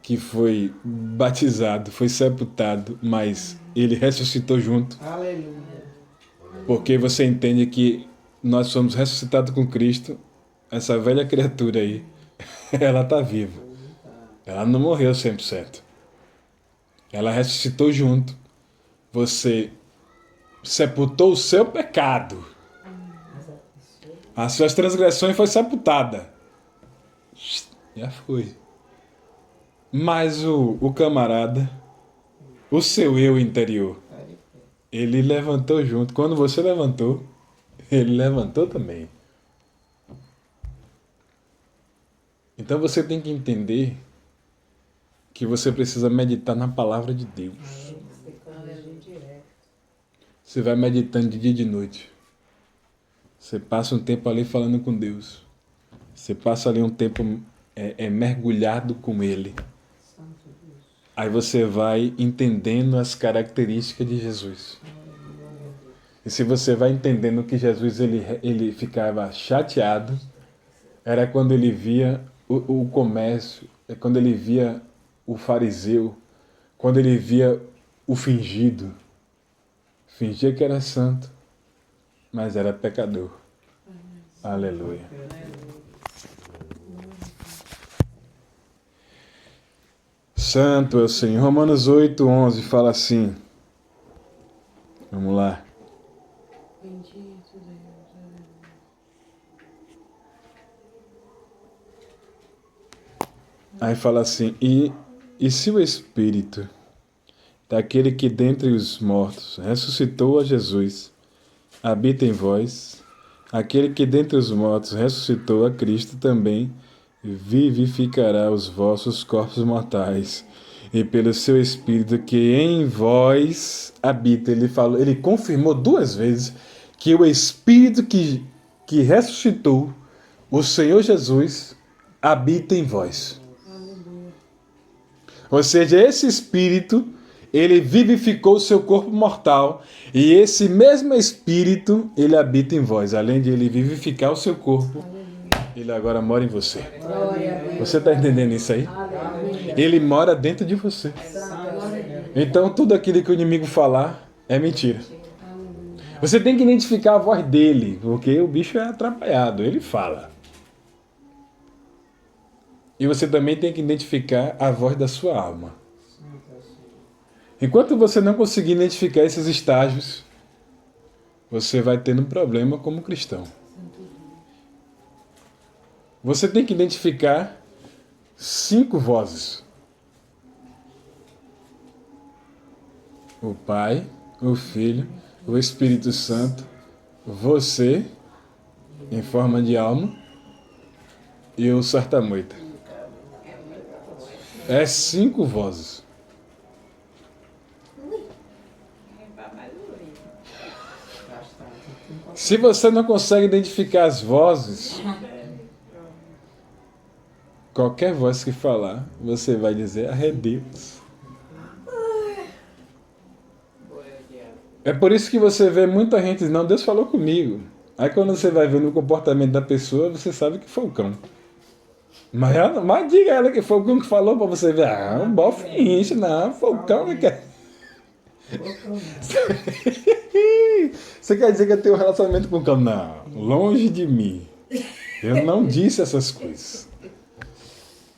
que foi batizado, foi sepultado, mas ele ressuscitou junto, Aleluia. porque você entende que nós somos ressuscitados com Cristo. Essa velha criatura aí, ela está viva. Ela não morreu 100%. Ela ressuscitou junto. Você sepultou o seu pecado. As suas transgressões foi sepultada. Já foi. Mas o camarada, o seu eu interior, ele levantou junto. Quando você levantou, ele levantou também. Então você tem que entender que você precisa meditar na palavra de Deus. Você corrige direto. Você vai meditando de dia e de noite. Você passa um tempo ali falando com Deus. Você passa ali um tempo mergulhado com Ele. Aí você vai entendendo as características de Jesus. E se você vai entendendo que Jesus ele ficava chateado, era quando ele via o comércio, é quando ele via o fariseu, quando ele via o fingido. Fingia que era santo, mas era pecador. Aleluia. Santo é o Senhor. Romanos 8:11 fala assim. Vamos lá. Aí fala assim, e se o Espírito daquele que dentre os mortos ressuscitou a Jesus habita em vós, aquele que dentre os mortos ressuscitou a Cristo também vivificará os vossos corpos mortais, e pelo seu Espírito que em vós habita. Ele confirmou 2 vezes que o Espírito que ressuscitou o Senhor Jesus habita em vós. Ou seja, esse Espírito, ele vivificou o seu corpo mortal, e esse mesmo Espírito, ele habita em vós. Além de ele vivificar o seu corpo, ele agora mora em você. Você está entendendo isso aí? Ele mora dentro de você. Então, tudo aquilo que o inimigo falar é mentira. Você tem que identificar a voz dele, porque o bicho é atrapalhado, ele fala. E você também tem que identificar a voz da sua alma. Enquanto você não conseguir identificar esses estágios, você vai tendo um problema como cristão. Você tem que identificar 5 vozes. O Pai, o Filho, o Espírito Santo, você, em forma de alma, e o Sartamoita. É 5 vozes. Se você não consegue identificar as vozes, qualquer voz que falar, você vai dizer, é Deus. É por isso que você vê muita gente dizendo, não, Deus falou comigo. Aí quando você vai ver no comportamento da pessoa, você sabe que foi o cão. Mas diga a ela que foi o cão que falou para você ver. Ah, um bofe enche, não, foi o cão que quer. Você quer dizer que eu tenho um relacionamento com o cão? Não, longe de mim. Eu não disse essas coisas.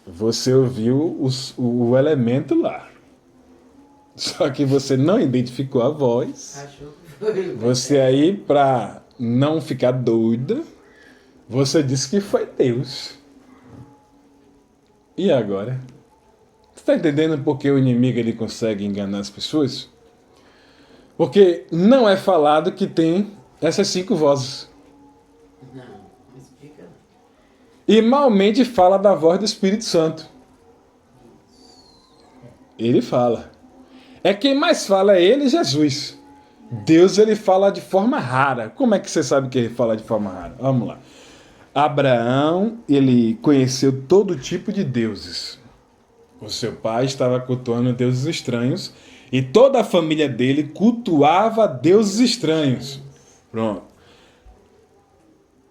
Você ouviu o elemento lá. Só que você não identificou a voz. Você aí, para não ficar doida, você disse que foi Deus. E agora? Você está entendendo por que o inimigo ele consegue enganar as pessoas? Porque não é falado que tem essas 5 vozes. Não explica. E malmente fala da voz do Espírito Santo. Ele fala. É quem mais fala é ele, Jesus. Deus ele fala de forma rara. Como é que você sabe que ele fala de forma rara? Vamos lá. Abraão, ele conheceu todo tipo de deuses. O seu pai estava cultuando deuses estranhos e toda a família dele cultuava deuses estranhos. Pronto.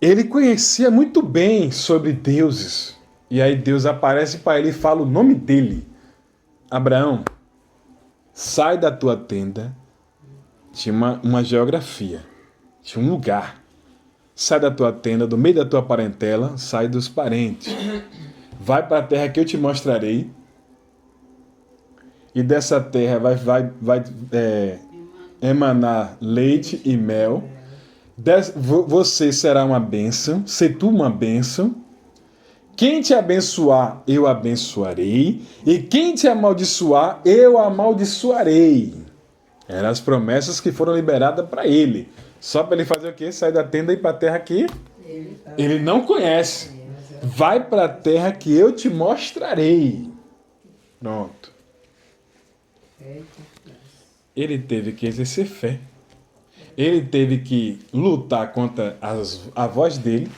Ele conhecia muito bem sobre deuses. E aí Deus aparece para ele e fala o nome dele. Abraão, sai da tua tenda. Tinha uma geografia. Tinha um lugar. Sai da tua tenda, do meio da tua parentela, sai dos parentes. Vai para a terra que eu te mostrarei. E dessa terra vai emanar leite e mel. Você será uma bênção, se tu uma bênção. Quem te abençoar, eu abençoarei. E quem te amaldiçoar, eu amaldiçoarei. Eram as promessas que foram liberadas para ele. Só para ele fazer o quê? Sair da tenda e ir para a terra que ele não conhece. Vai para a terra que eu te mostrarei. Pronto. Ele teve que exercer fé. Ele teve que lutar contra a voz dele.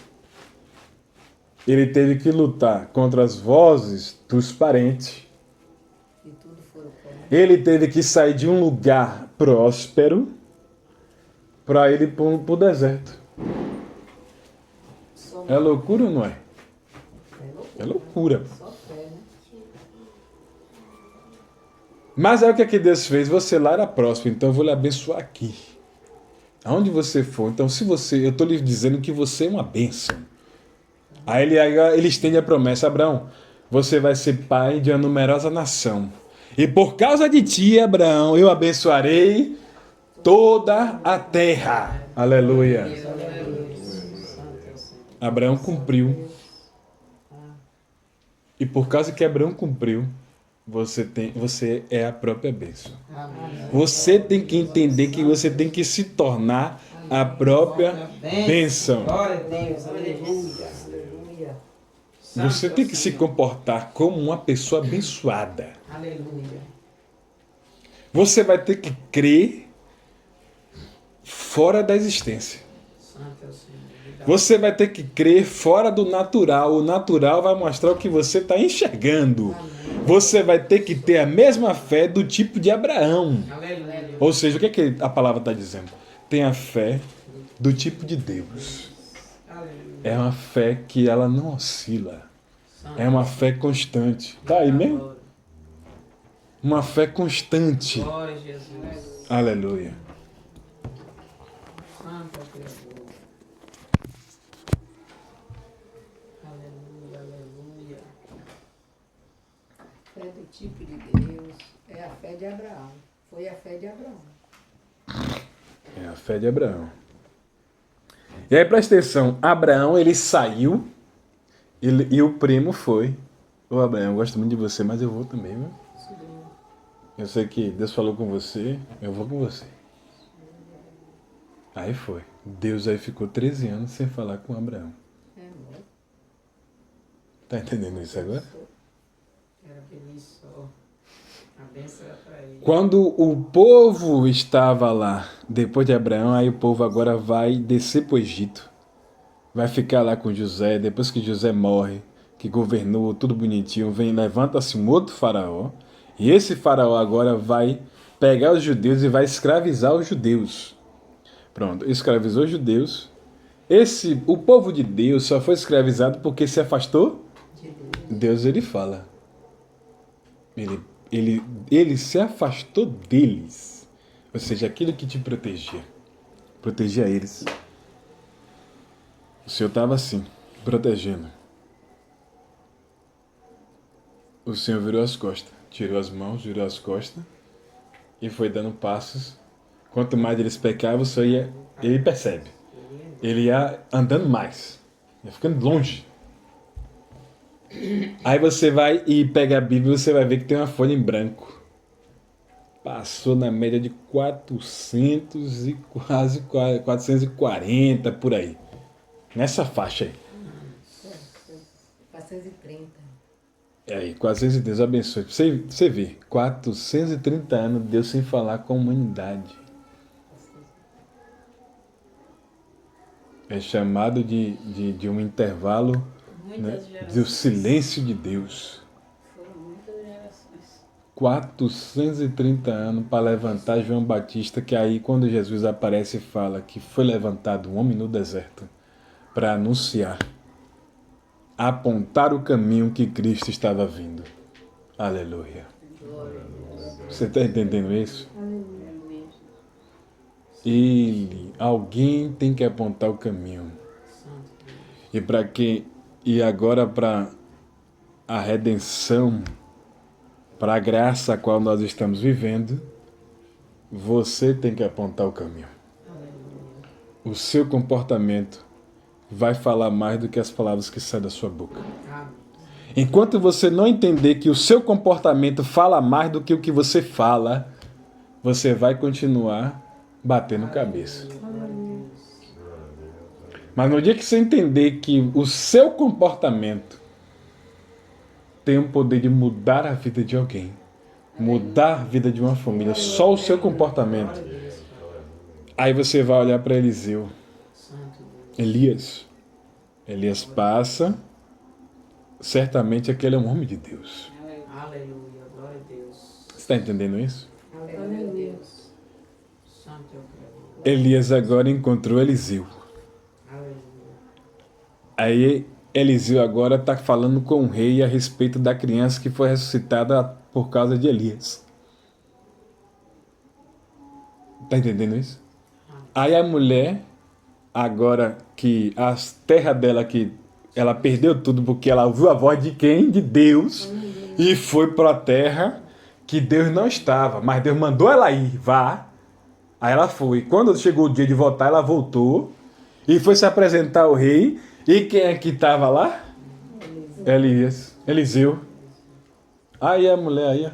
Ele teve que lutar contra as vozes dos parentes. Ele teve que sair de um lugar próspero para ele ir para o deserto. É loucura ou não é? É loucura. Mas é o que Deus fez. Você lá era próspero, então eu vou lhe abençoar aqui. Aonde você for. Então, eu estou lhe dizendo que você é uma bênção. Aí ele estende a promessa. Abraão, você vai ser pai de uma numerosa nação. E por causa de ti, Abraão, eu abençoarei toda a terra. Aleluia. Abraão cumpriu. E por causa que Abraão cumpriu, você é a própria bênção. Você tem que entender que você tem que se tornar a própria bênção. Glória a Deus, aleluia. Você tem que se comportar como uma pessoa abençoada. Aleluia. Você vai ter que crer fora da existência. Santo é o Senhor. Você vai ter que crer fora do natural. O natural vai mostrar o que você está enxergando. Você vai ter que ter a mesma fé do tipo de Abraão. Aleluia. Ou seja, o que, que a palavra está dizendo? Tenha fé do tipo de Deus. É uma fé que ela não oscila. É uma fé constante. Tá aí mesmo? Uma fé constante. Glória a Jesus. Aleluia. Santo é o Criador. Aleluia, aleluia. Fé do tipo de Deus é a fé de Abraão. Foi a fé de Abraão. É a fé de Abraão. E aí, presta atenção. Abraão, ele saiu e o primo foi. Ô, Abraão, eu gosto muito de você, mas eu vou também, viu? Sobrinho. Eu sei que Deus falou com você, eu vou com você. Aí foi. Deus aí ficou 13 anos sem falar com Abraão. É, amor. Tá entendendo isso agora? Era feliz só. A bênção era para ele. Quando o povo estava lá, depois de Abraão, aí o povo agora vai descer para o Egito. Vai ficar lá com José, depois que José morre, que governou tudo bonitinho, levanta-se um outro faraó. E esse faraó agora vai pegar os judeus e vai escravizar os judeus. Pronto, escravizou os judeus. O povo de Deus só foi escravizado porque se afastou. De Deus. Deus, ele fala. Ele se afastou deles. Ou seja, aquilo que te protegia. Protegia eles. O Senhor estava assim, protegendo. O Senhor virou as costas. Tirou as mãos, virou as costas. E foi dando passos. Quanto mais eles pecavam, o Senhor ia... Ele percebe. Ele ia andando mais. Ia ficando longe. Aí você vai e pega a Bíblia e você vai ver que tem uma folha em branco. Passou na média de 400 e quase 440 por aí. Nessa faixa aí. 430. É aí, 430, Deus abençoe. Você vê, 430 anos Deus sem falar com a humanidade. É chamado de um intervalo, né, Muitas gerações. do silêncio de Deus. Foram muitas gerações. 430 anos para levantar João Batista, que aí quando Jesus aparece fala que foi levantado um homem no deserto para anunciar, apontar o caminho que Cristo estava vindo. Aleluia. Você está entendendo isso? Alguém tem que apontar o caminho. E agora para a redenção, para a graça a qual nós estamos vivendo, você tem que apontar o caminho. O seu comportamento vai falar mais do que as palavras que saem da sua boca. Enquanto você não entender que o seu comportamento fala mais do que o que você fala, você vai continuar batendo cabeça. Mas no dia que você entender que o seu comportamento tem o poder de mudar a vida de alguém, mudar a vida de uma família, só o seu comportamento, aí você vai olhar para Eliseu. Elias passa, certamente aquele é um homem de Deus. Aleluia, glória a Deus. Você está entendendo isso? Aleluia, Deus. Santo é o Criador. Elias agora encontrou Eliseu. Aleluia. Aí Eliseu agora está falando com o rei a respeito da criança que foi ressuscitada por causa de Elias. Está entendendo isso? Aí a mulher, agora que as terras dela, que ela perdeu tudo porque ela ouviu a voz de quem? De Deus. E foi para a terra que Deus não estava, mas Deus mandou ela ir, vá. Aí ela foi. Quando chegou o dia de voltar, ela voltou e foi se apresentar ao rei. E quem é que estava lá? Eliseu. Aí a mulher aí, ó.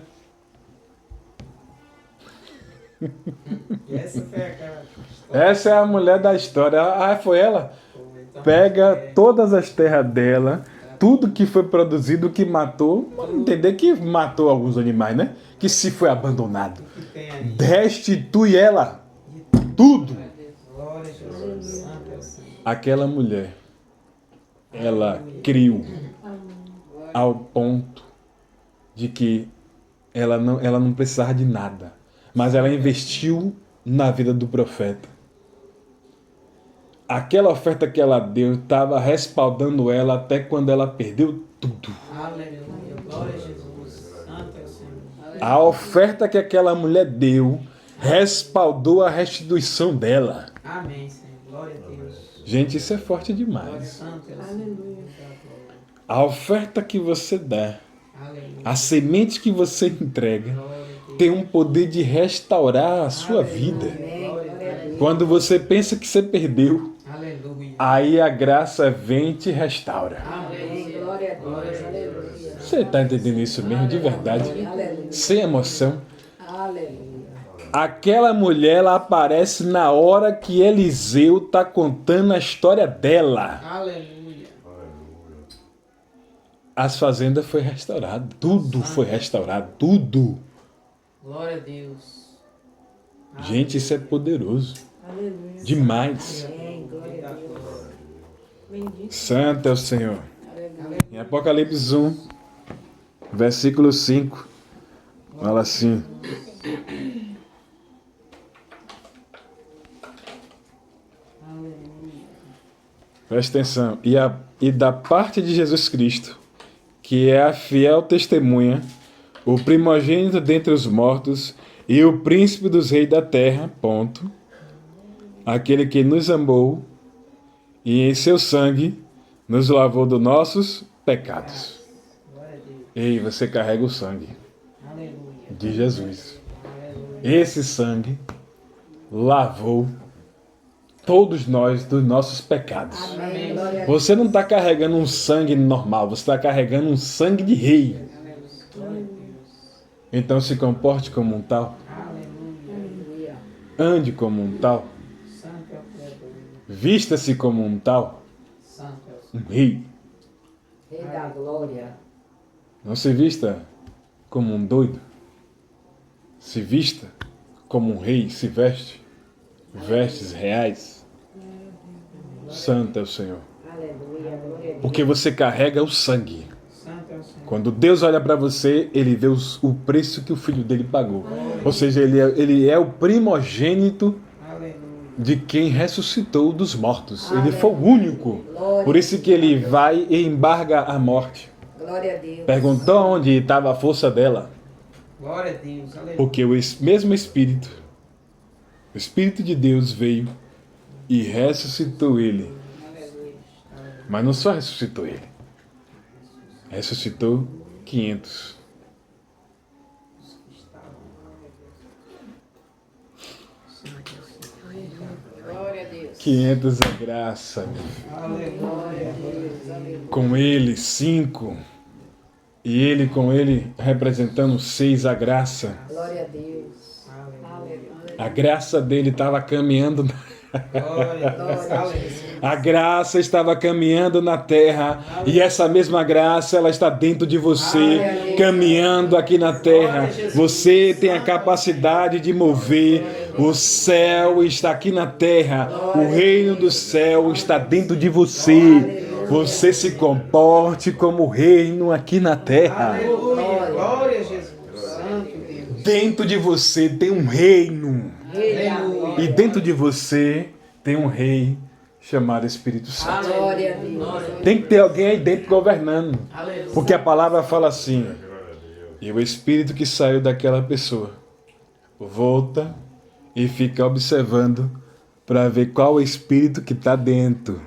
E essa foi aquela história. Essa é a mulher da história. Ah, foi ela? Pega todas as terras dela, tudo que foi produzido, que matou, vamos entender que matou alguns animais, né? Que se foi abandonado. que tem aí. Destitui ela. Tudo. Glória a Jesus. Santo é o Senhor. Aquela mulher, ela criou ao ponto de que ela não precisava de nada, mas ela investiu na vida do profeta. Aquela oferta que ela deu estava respaldando ela até quando ela perdeu tudo. Aleluia, glória a Jesus. Santo é o Senhor. A oferta que aquela mulher deu respaldou a restituição dela. Amém, Senhor. Glória a Deus. Gente, isso é forte Glória demais. Santo é o Aleluia. Senhor. A oferta que você dá, Aleluia. a semente que você entrega, Glória a Deus. tem um poder de restaurar a sua vida. Amém. Glória a Deus. Quando você pensa que você perdeu, Aleluia. aí a graça vem e te restaura. Amém. Glória a Deus. Aleluia. Você está entendendo isso mesmo, de verdade? Aleluia. Sem emoção. Aleluia. Aquela mulher, ela aparece na hora que Eliseu está contando a história dela. Aleluia. As fazendas foi restaurado, tudo foi restaurado, tudo. Glória a Deus. Gente, isso é poderoso. Aleluia. Demais. Amém. Glória a Deus. Bendito. Santo é o Senhor. Aleluia. Em Apocalipse 1, versículo 5, fala assim: presta atenção. E da parte de Jesus Cristo, que é a fiel testemunha, o primogênito dentre os mortos e o príncipe dos reis da terra, ponto. Aquele que nos amou e em seu sangue nos lavou dos nossos pecados. Glória a Deus. Ei, você carrega o sangue Aleluia. de Jesus. Aleluia. Esse sangue lavou todos nós dos nossos pecados. Amém. Glória a Deus. Você não está carregando um sangue normal, você está carregando um sangue de rei. Glória a Deus. Então se comporte como um tal, Aleluia. Aleluia. ande como um tal, Santo é o Criador. vista-se como um tal, Santo é o Senhor. um rei. Rei da glória. Não se vista como um doido, se vista como um rei, se veste, vestes reais. Santo é o Senhor. Aleluia. Glória a Deus. Porque você carrega o sangue. Santo é o Senhor. Quando Deus olha para você, ele vê o preço que o filho dele pagou. Ou seja, ele é o primogênito Aleluia. de quem ressuscitou dos mortos. Ele foi o único. Glória. Por isso que ele vai e embarga a morte. Glória a Deus. Perguntou onde estava a força dela. Glória a Deus. Aleluia. Porque o mesmo Espírito, o Espírito de Deus veio e ressuscitou ele. Aleluia. Mas não só ressuscitou ele. Ressuscitou 500. Glória a Deus. 500 é graça, meu filho. Aleluia. Com ele 5 e ele com ele representando 6 a graça. Glória a Deus. Aleluia. A graça dele estava caminhando, Glória a Deus. Aleluia. a graça estava caminhando na terra e essa mesma graça ela está dentro de você, caminhando aqui na terra. Você tem a capacidade de mover. O céu está aqui na terra. O reino do céu está dentro de você. Você se comporte como o reino aqui na terra. Aleluia. Glória a Jesus. Santo Deus. Dentro de você tem um reino. Rei da glória. E dentro de você tem um rei chamado Espírito Santo. Glória a Deus. Tem que ter alguém aí dentro governando. Aleluia. Porque a palavra fala assim: e o Espírito que saiu daquela pessoa volta e fica observando para ver qual o Espírito que está dentro.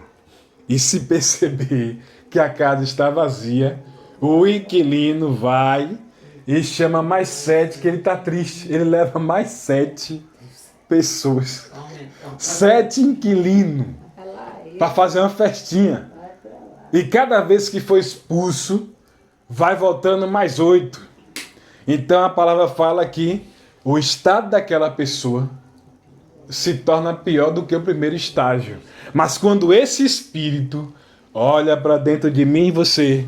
E se perceber que a casa está vazia, o inquilino vai e chama mais 7, que ele está triste. Ele leva mais 7 pessoas. Então, 7 inquilinos para fazer uma festinha. E cada vez que for expulso, vai voltando mais 8. Então a palavra fala que o estado daquela pessoa se torna pior do que o primeiro estágio. Mas quando esse Espírito olha para dentro de mim e você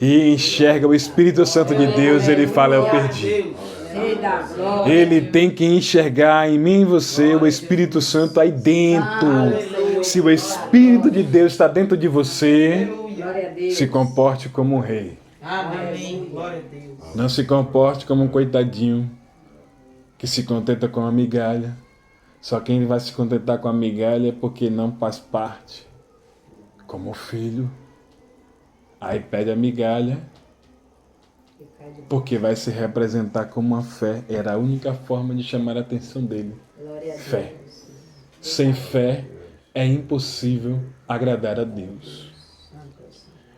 e enxerga o Espírito Santo de Deus, ele fala: eu perdi. Rei da glória. Ele tem que enxergar em mim e você o Espírito Santo aí dentro. Se o Espírito de Deus está dentro de você, Glória a Deus. se comporte como um rei. Amém. Glória a Deus. Não se comporte como um coitadinho que se contenta com a migalha. Só quem vai se contentar com a migalha é porque não faz parte. Como filho. Aí pede a migalha porque vai se representar como uma fé. Era a única forma de chamar a atenção dele. Glória a Fé. Deus. Sem fé é impossível agradar a Deus.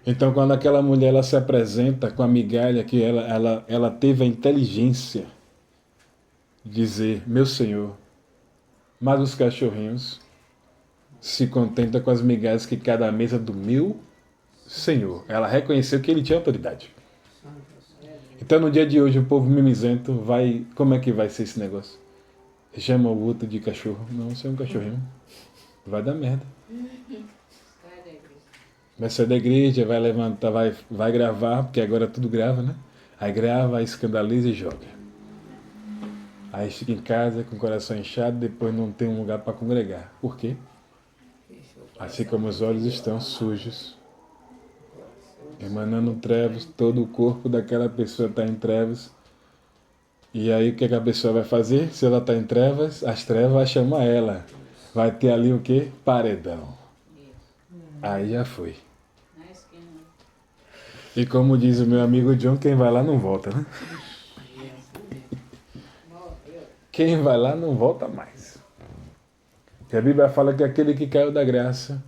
Então, quando aquela mulher ela se apresenta com a migalha, que ela teve a inteligência de dizer, meu Senhor, mas os cachorrinhos se contentam com as migalhas que cada mesa do meu Senhor. Ela reconheceu que ele tinha autoridade. Então, no dia de hoje, o povo mimizento vai... Como é que vai ser esse negócio? Chama o outro de cachorro. Não, você é um cachorrinho. Vai dar merda. Vai sair da igreja, vai levantar, vai gravar, porque agora tudo grava, né? Aí grava, aí escandaliza e joga. Aí fica em casa com o coração inchado, depois não tem um lugar para congregar. Por quê? Assim como os olhos estão sujos, emanando trevas, todo o corpo daquela pessoa está em trevas. E aí o que a pessoa vai fazer? Se ela está em trevas, as trevas vão chamar ela. Vai ter ali o quê? Paredão. Aí já foi. E como diz o meu amigo John, quem vai lá não volta, né? Quem vai lá não volta mais. E a Bíblia fala que aquele que caiu da graça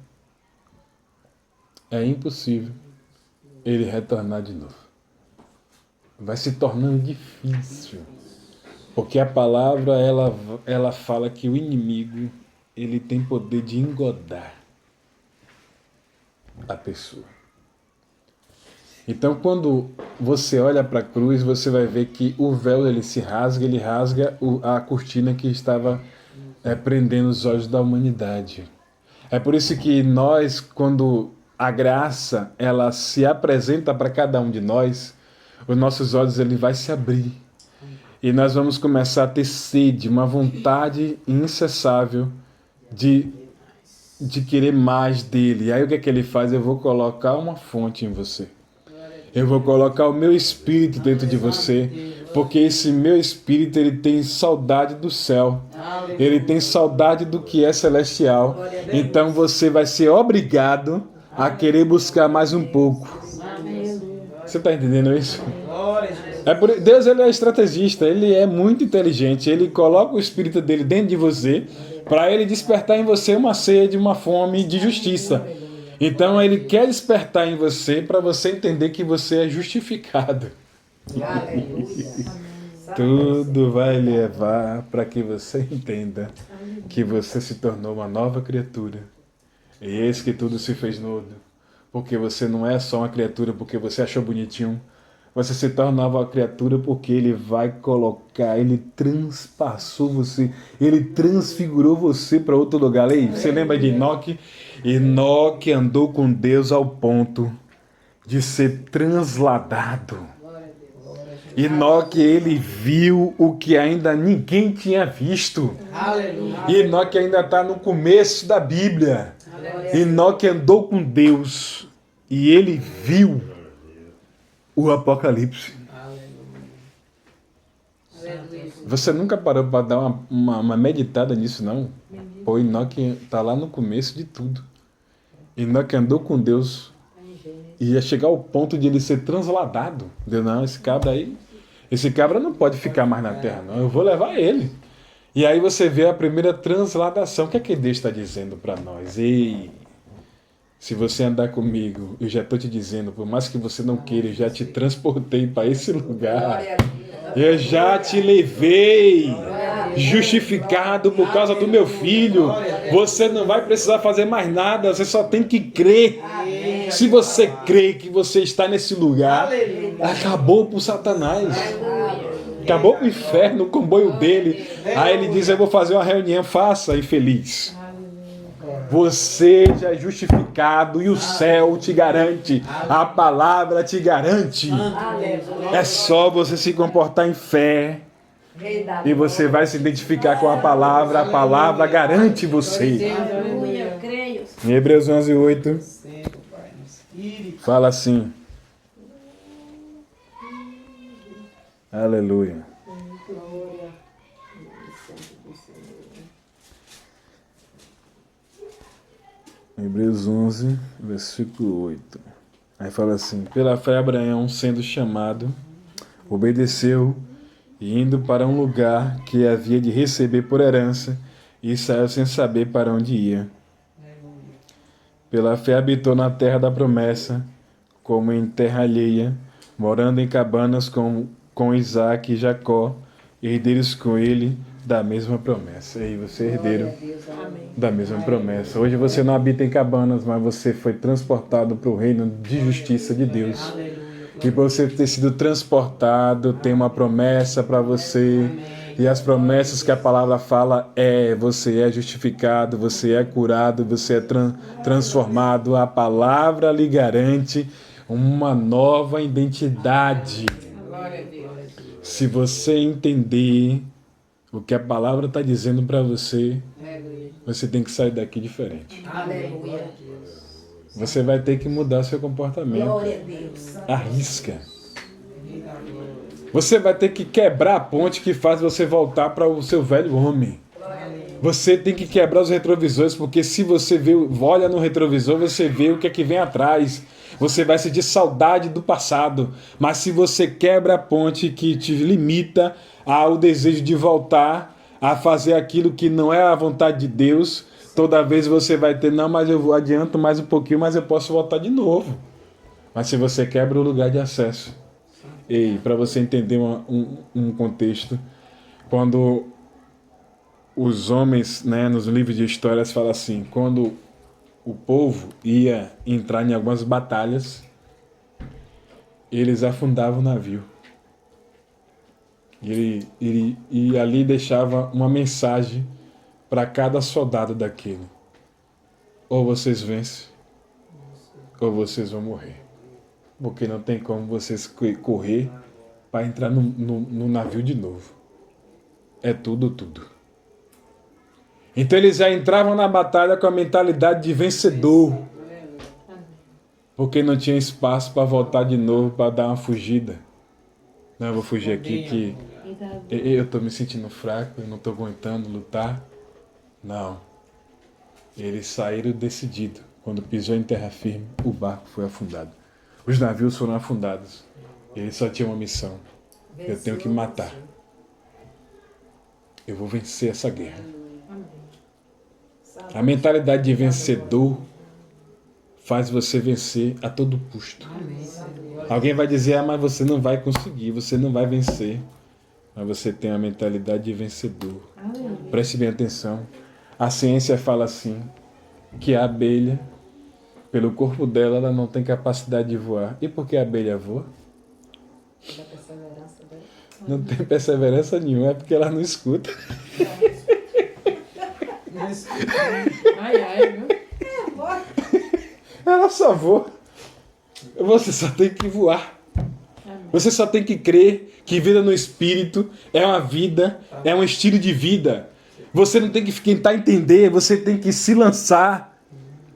é impossível ele retornar de novo. Vai se tornando difícil. Porque a palavra, ela fala que o inimigo, ele tem poder de engodar a pessoa. Então, quando você olha para a cruz, você vai ver que o véu ele se rasga, ele rasga a cortina que estava prendendo os olhos da humanidade. É por isso que nós, quando a graça ela se apresenta para cada um de nós, os nossos olhos ele vai se abrir. E nós vamos começar a ter sede, uma vontade incessável de querer mais dele. E aí o que é que ele faz? Eu vou colocar uma fonte em você. Eu vou colocar o meu espírito dentro de você, porque esse meu espírito ele tem saudade do céu. Ele tem saudade do que é celestial. Então você vai ser obrigado a querer buscar mais um pouco. Você está entendendo isso? Deus ele é estrategista, ele é muito inteligente. Ele coloca o espírito dele dentro de você para ele despertar em você uma sede, uma fome de justiça. Então ele quer despertar em você para você entender que você é justificado. Tudo vai levar para que você entenda que você se tornou uma nova criatura. E eis que tudo se fez novo. Porque você não é só uma criatura porque você achou bonitinho. Você se torna nova criatura porque ele vai colocar, ele transpassou você, ele transfigurou você para outro lugar. Aí, você lembra de Enoque? Enoque andou com Deus ao ponto de ser transladado. Enoque, ele viu o que ainda ninguém tinha visto. Enoque ainda está no começo da Bíblia. Enoque andou com Deus e ele viu o Apocalipse. Você nunca parou para dar uma meditada nisso, não? Pô, Enoque está lá no começo de tudo. Enoque andou com Deus e ia chegar ao ponto de ele ser transladado. Deus, não, esse cabra não pode ficar mais na terra, não. Eu vou levar ele. E aí você vê a primeira transladação. O que é que Deus está dizendo para nós? Ei, se você andar comigo, eu já estou te dizendo, por mais que você não queira, eu já te transportei para esse lugar. Eu já te levei, justificado por causa do meu filho. Você não vai precisar fazer mais nada, você só tem que crer. Se você crê que você está nesse lugar, acabou para o Satanás. Acabou para o inferno, o comboio dele. Aí ele diz, eu vou fazer uma reunião, faça, infeliz. Você já é justificado e o céu te garante. A palavra te garante. É só você se comportar em fé. E você vai se identificar com a palavra garante você. Em Hebreus 11:8 fala assim. Aleluia. Hebreus 11, versículo 8. Aí fala assim: pela fé Abraão, sendo chamado, obedeceu e indo para um lugar que havia de receber por herança, e saiu sem saber para onde ia. Pela fé habitou na terra da promessa, como em terra alheia, morando em cabanas com Isaac e Jacó, herdeiros com ele da mesma promessa. E você é herdeiro Glória a Deus, amém. da mesma promessa. Hoje você não habita em cabanas, mas você foi transportado para o reino de justiça de Deus. Aleluia. E por você ter sido transportado, tem uma promessa para você. E as promessas que a palavra fala você é justificado, você é curado, você é transformado. A palavra lhe garante uma nova identidade. Glória a Deus. Se você entender o que a palavra está dizendo para você, você tem que sair daqui diferente. Aleluia. Você vai ter que mudar seu comportamento. Glória a Deus. Arrisca. Você vai ter que quebrar a ponte que faz você voltar para o seu velho homem. Você tem que quebrar os retrovisores, porque se você olha no retrovisor, você vê o que é que vem atrás. Você vai sentir saudade do passado. Mas se você quebra a ponte que te limita ao desejo de voltar a fazer aquilo que não é a vontade de Deus, toda vez você vai ter, não, mas eu adianto mais um pouquinho, mas eu posso voltar de novo. Mas se você quebra o lugar de acesso. E para você entender um contexto, quando os homens, né, nos livros de histórias falam assim, quando o povo ia entrar em algumas batalhas, eles afundavam o navio. E ali deixava uma mensagem para cada soldado daquele. Ou vocês vencem, ou vocês vão morrer. Porque não tem como vocês correr para entrar no navio de novo. É tudo. Então eles já entravam na batalha com a mentalidade de vencedor. Porque não tinha espaço para voltar de novo, para dar uma fugida. Não, eu vou fugir aqui que eu estou me sentindo fraco, eu não estou aguentando lutar. Não. Eles saíram decididos. Quando pisou em terra firme, o barco foi afundado. Os navios foram afundados. Eles só tinham uma missão. Eu tenho que matar. Eu vou vencer essa guerra. A mentalidade de vencedor faz você vencer a todo custo. Alguém vai dizer, mas você não vai conseguir, você não vai vencer. Mas você tem a mentalidade de vencedor. Preste bem atenção. A ciência fala assim, que a abelha, pelo corpo dela, ela não tem capacidade de voar. E por que a abelha voa? Não tem perseverança nenhuma, é porque ela não escuta. Ela só voa. Você só tem que voar. Você só tem que crer que vida no Espírito é uma vida, é um estilo de vida. Você não tem que tentar entender, você tem que se lançar.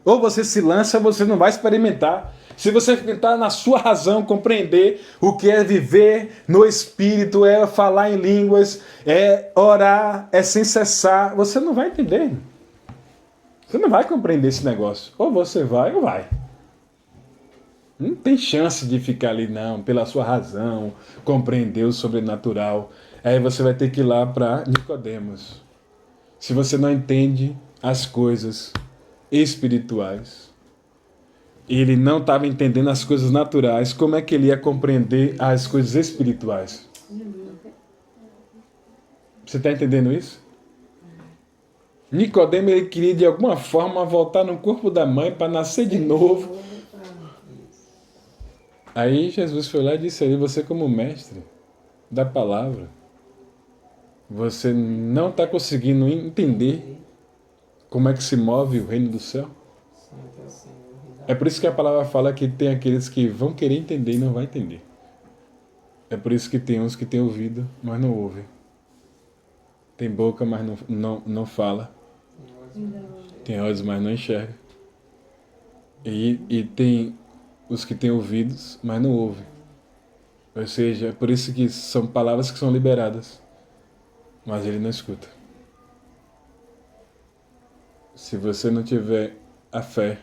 Ou você se lança, ou você não vai experimentar. Se você tentar na sua razão compreender o que é viver no Espírito, é falar em línguas, é orar, é sem cessar, você não vai entender. Você não vai compreender esse negócio. Ou você vai ou vai. Não tem chance de ficar ali, não, pela sua razão, compreender o sobrenatural. Aí você vai ter que ir lá para Nicodemos. Se você não entende as coisas espirituais, ele não estava entendendo as coisas naturais, como é que ele ia compreender as coisas espirituais? Você está entendendo isso? Nicodemo, ele queria de alguma forma voltar no corpo da mãe para nascer de novo. Aí Jesus foi lá e disse ali, você como mestre da palavra, você não está conseguindo entender como é que se move o reino do céu? É por isso que a palavra fala que tem aqueles que vão querer entender e não vão entender. É por isso que tem uns que têm ouvido, mas não ouvem. Tem boca, mas não fala. Tem olhos, mas não enxerga. E tem os que têm ouvidos, mas não ouvem. Ou seja, é por isso que são palavras que são liberadas, mas ele não escuta. Se você não tiver a fé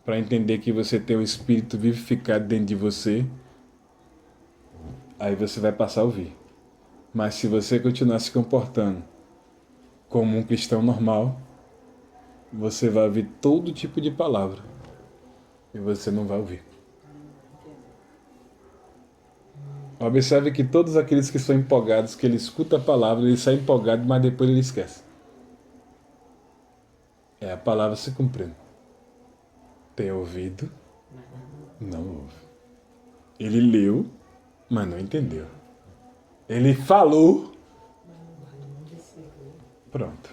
para entender que você tem o Espírito vivificado dentro de você, aí você vai passar a ouvir. Mas se você continuar se comportando como um cristão normal, você vai ouvir todo tipo de palavra e você não vai ouvir. Observe que todos aqueles que são empolgados, que ele escuta a palavra, ele sai empolgado, mas depois ele esquece. É a palavra se cumprindo. Tem ouvido, não ouve. Ele leu, mas não entendeu. Ele falou, pronto.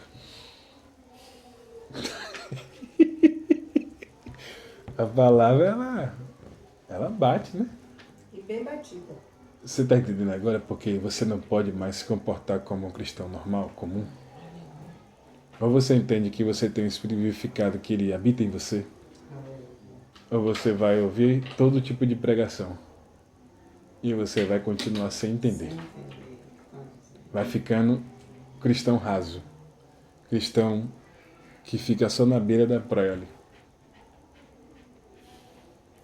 A palavra, ela bate, né? E bem batida. Você está entendendo agora porque você não pode mais se comportar como um cristão normal, comum? Ou você entende que você tem um espírito vivificado que ele habita em você? Ou você vai ouvir todo tipo de pregação e você vai continuar sem entender. Vai ficando cristão raso. Cristão que fica só na beira da praia ali.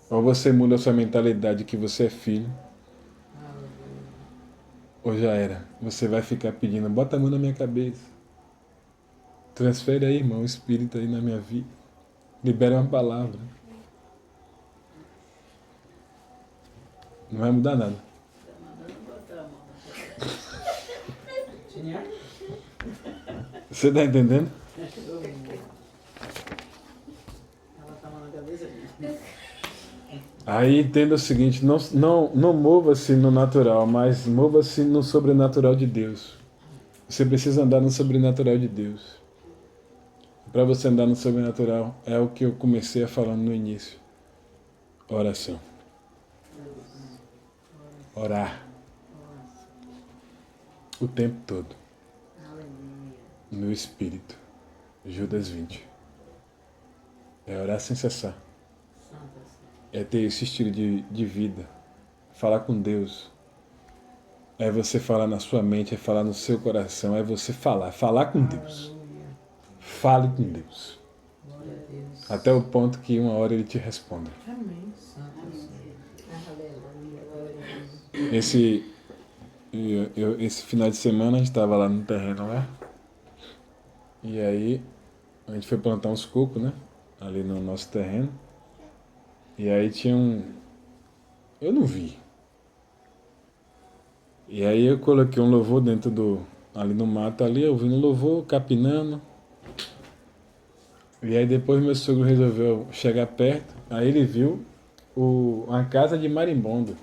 Ou você muda a sua mentalidade que você é filho, ou já era. Você vai ficar pedindo, bota a mão na minha cabeça. Transfere aí, irmão, o Espírito aí na minha vida. Libera uma palavra. Não vai mudar nada. Você está entendendo? Aí entenda o seguinte, não mova-se no natural, mas mova-se no sobrenatural de Deus. Você precisa andar no sobrenatural de Deus. Para você andar no sobrenatural, é o que eu comecei a falar no início. Oração. Orar. O tempo todo. No Espírito. Judas 20. É orar sem cessar. É ter esse estilo de vida. Falar com Deus. É você falar na sua mente, é falar no seu coração, é você falar. Falar com Deus. Fale com Deus. Até o ponto que uma hora Ele te responda. Amém. Esse final de semana a gente estava lá no terreno lá. E aí a gente foi plantar uns cocos, né? Ali no nosso terreno. E aí tinha eu não vi. E aí eu coloquei um louvor ali no mato ali, ouvindo louvor, capinando. E aí depois meu sogro resolveu chegar perto, aí ele viu uma casa de marimbondo.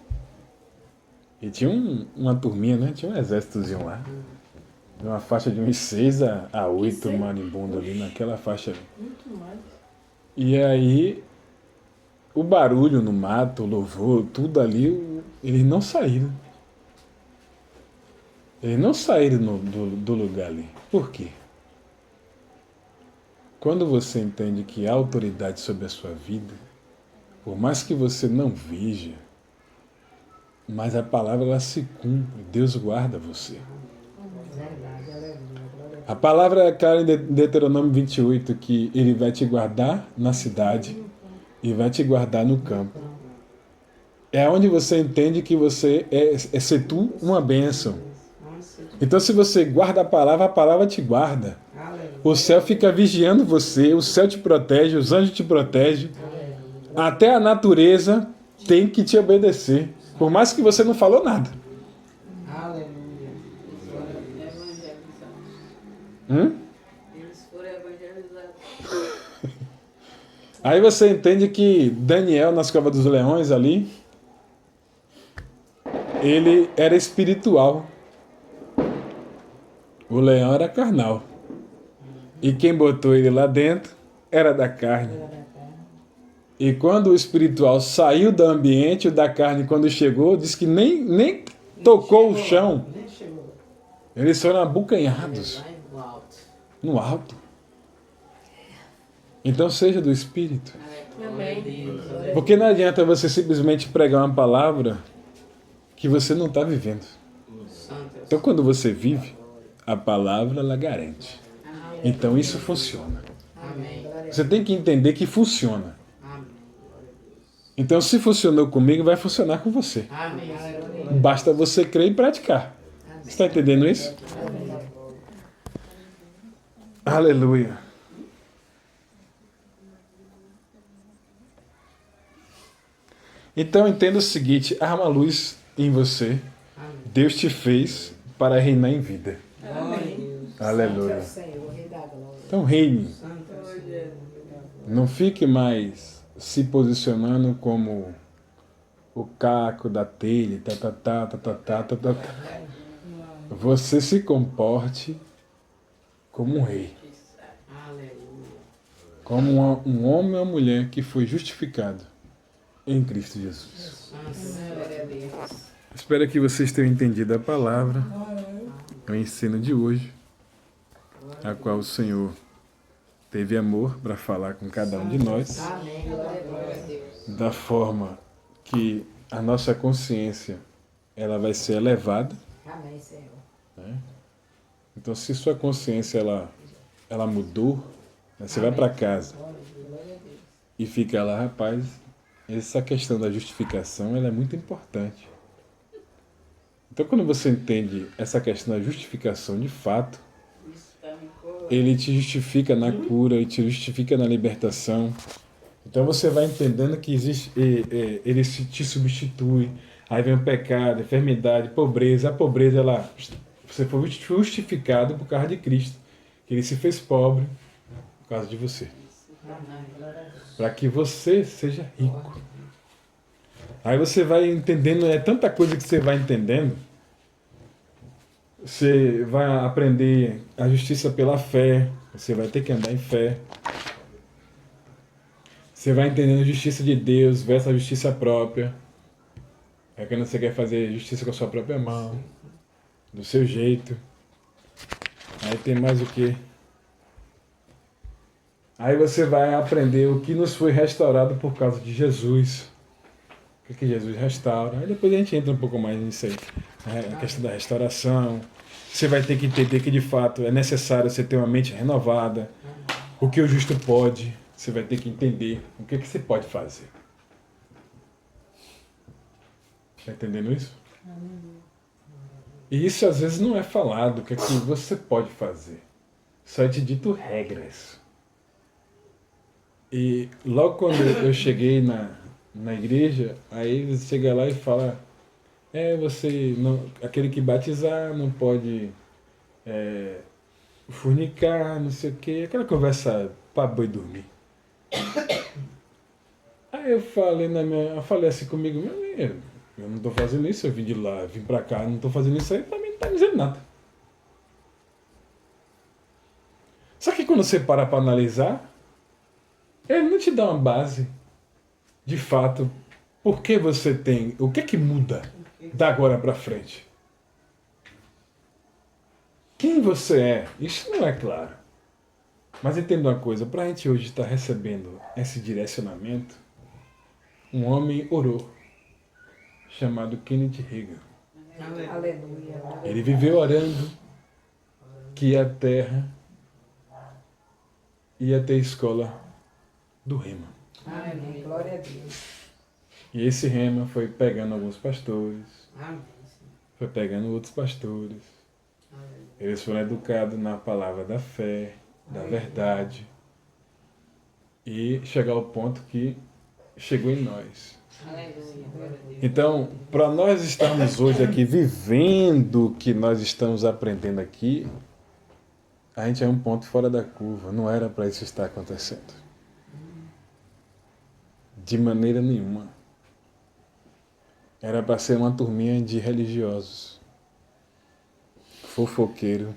E tinha uma turminha, né? Tinha um exércitozinho lá. Uma faixa de uns 6 a 8 marimbondo ali, naquela faixa ali. Muito mais. E aí o barulho no mato, o louvor, tudo ali, eles não saíram. Eles não saíram do lugar ali. Por quê? Quando você entende que há autoridade sobre a sua vida, por mais que você não veja, mas a palavra ela se cumpre, Deus guarda você. A palavra é clara em Deuteronômio 28, que Ele vai te guardar na cidade e vai te guardar no campo. É onde você entende que você é ser tu uma bênção. Então se você guarda a palavra te guarda. O céu fica vigiando você, o céu te protege, os anjos te protegem. Até a natureza tem que te obedecer, por mais que você não falou nada. Aleluia. Eles foram evangelizados. Aí você entende que Daniel, nas covas dos leões ali, ele era espiritual. O leão era carnal. E quem botou ele lá dentro era da carne. E quando o espiritual saiu do ambiente, o da carne, quando chegou, disse que nem tocou o chão. Nem chegou. Eles foram abocanhados no alto. Então seja do Espírito. Amém. Porque não adianta você simplesmente pregar uma palavra que você não está vivendo. Então quando você vive, a palavra ela garante. Então isso funciona. Você tem que entender que funciona. Então se funcionou comigo, vai funcionar com você. Basta você crer e praticar. Você está entendendo isso? Aleluia. Então entenda o seguinte, há uma luz em você. Amém. Deus te fez para reinar em vida. Glória a Deus. Aleluia. Santo é o Senhor, Rei da Glória. Então reine. Santo é o Senhor, Rei da glória. Não fique mais se posicionando como o caco da telha, Você se comporte como um rei. Aleluia. Como um homem ou uma mulher que foi justificado em Cristo Jesus. Santo, glória a Deus. Espero que vocês tenham entendido a palavra, o ensino de hoje, a qual o Senhor teve amor para falar com cada um de nós, Amém. Glória a Deus. da forma que a nossa consciência ela vai ser elevada. Amém, Senhor. Né? Então, se sua consciência ela mudou, né? Você vai para casa Glória a Deus. e fica lá, rapaz, essa questão da justificação ela é muito importante. Então, quando você entende essa questão da justificação de fato, ele te justifica na cura, ele te justifica na libertação. Então você vai entendendo que existe, ele te substitui. Aí vem o pecado, a enfermidade, pobreza. A pobreza, você foi justificado por causa de Cristo. Que ele se fez pobre por causa de você. Para que você seja rico. Aí você vai entendendo, é tanta coisa que você vai entendendo. Você vai aprender a justiça pela fé. Você vai ter que andar em fé. Você vai entendendo a justiça de Deus versus a justiça própria. É quando você quer fazer justiça com a sua própria mão, do seu jeito. Aí tem mais o quê? Aí você vai aprender o que nos foi restaurado por causa de Jesus. O que Jesus restaura. Aí depois a gente entra um pouco mais nisso aí. A questão da restauração. Você vai ter que entender que de fato é necessário você ter uma mente renovada. O que o justo pode. Você vai ter que entender o que você pode fazer. Está entendendo isso? E isso às vezes não é falado, o que é que você pode fazer. Só é te dito regras. E logo quando eu cheguei na igreja, aí eles chegam lá e falam, você não, aquele que batizar não pode fornicar, não sei o quê, aquela conversa para boi dormir. Aí eu falei assim comigo, eu não estou fazendo isso, eu vim de lá, vim para cá, não estou fazendo isso aí, para mim não está dizendo nada. Só que quando você para analisar, ele não te dá uma base, de fato, por que você tem, o que que muda da agora para frente. Quem você é, isso não é claro. Mas entenda uma coisa, para a gente hoje estar recebendo esse direcionamento, um homem orou, chamado Kenneth Hagin. Aleluia. Ele viveu orando que a terra ia ter escola do rema. Amém. Glória a Deus. E esse rema foi pegando alguns pastores, Amém. foi pegando outros pastores. Aleluia. Eles foram educados na palavra da fé, da verdade. E chegar ao ponto que chegou em nós. Aleluia. Então, para nós estarmos hoje aqui vivendo o que nós estamos aprendendo aqui, a gente é um ponto fora da curva. Não era para isso estar acontecendo. De maneira nenhuma. Era para ser uma turminha de religiosos. Fofoqueiro.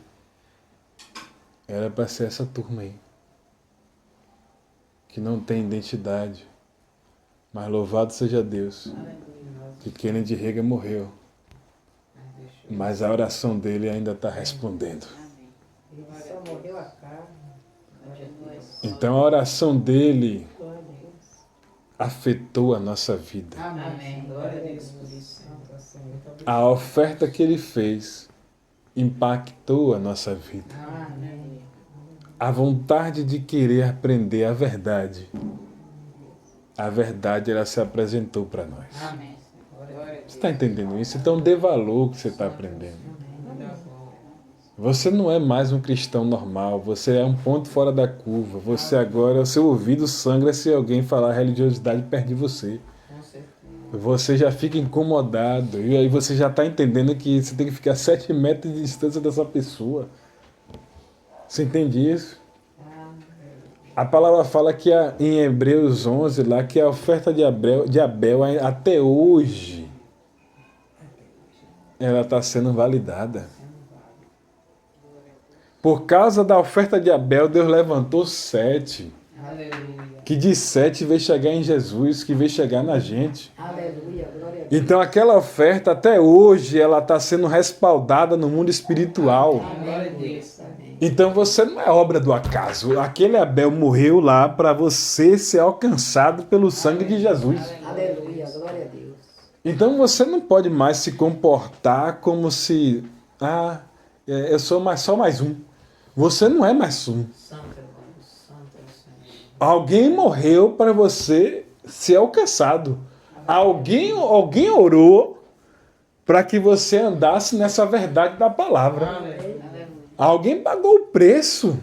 Era para ser essa turma aí. Que não tem identidade. Mas louvado seja Deus. Que Kenneth Hagin morreu. Mas a oração dele ainda está respondendo. Ele só morreu a carne. Glória a Deus. Então a oração dele Glória a Deus. afetou a nossa vida. Amém. Glória a Deus por isso. Santo é o Senhor. Muito obrigado. A oferta que ele fez impactou a nossa vida. Amém. A vontade de querer aprender a verdade. A verdade, ela se apresentou para nós. Amém. Glória a Você Deus. está entendendo isso? Então dê valor ao que você está aprendendo. Dá glória. Você não é mais um cristão normal, você é um ponto fora da curva. Você agora, o seu ouvido sangra se alguém falar religiosidade perto de você. Com certeza. Você já fica incomodado, e aí você já está entendendo que você tem que ficar 7 metros de distância dessa pessoa. Você entende isso? A palavra fala que em Hebreus 11, lá, que a oferta de Abel até hoje, ela está sendo validada. Por causa da oferta de Abel, Deus levantou 7. Aleluia. Que de 7 veio chegar em Jesus, que veio chegar na gente. Aleluia, glória a Deus. Então aquela oferta, até hoje, ela está sendo respaldada no mundo espiritual. Glória a Deus. Amém. Então você não é obra do acaso. Aquele Abel morreu lá para você ser alcançado pelo sangue de Jesus. Aleluia, glória a Deus. Então você não pode mais se comportar como se... eu sou só mais um. Você não é mais um. Santo é Deus, santo é o Senhor. Alguém morreu para você ser alcançado. Alguém orou para que você andasse nessa verdade da palavra. Aleluia. Alguém pagou o preço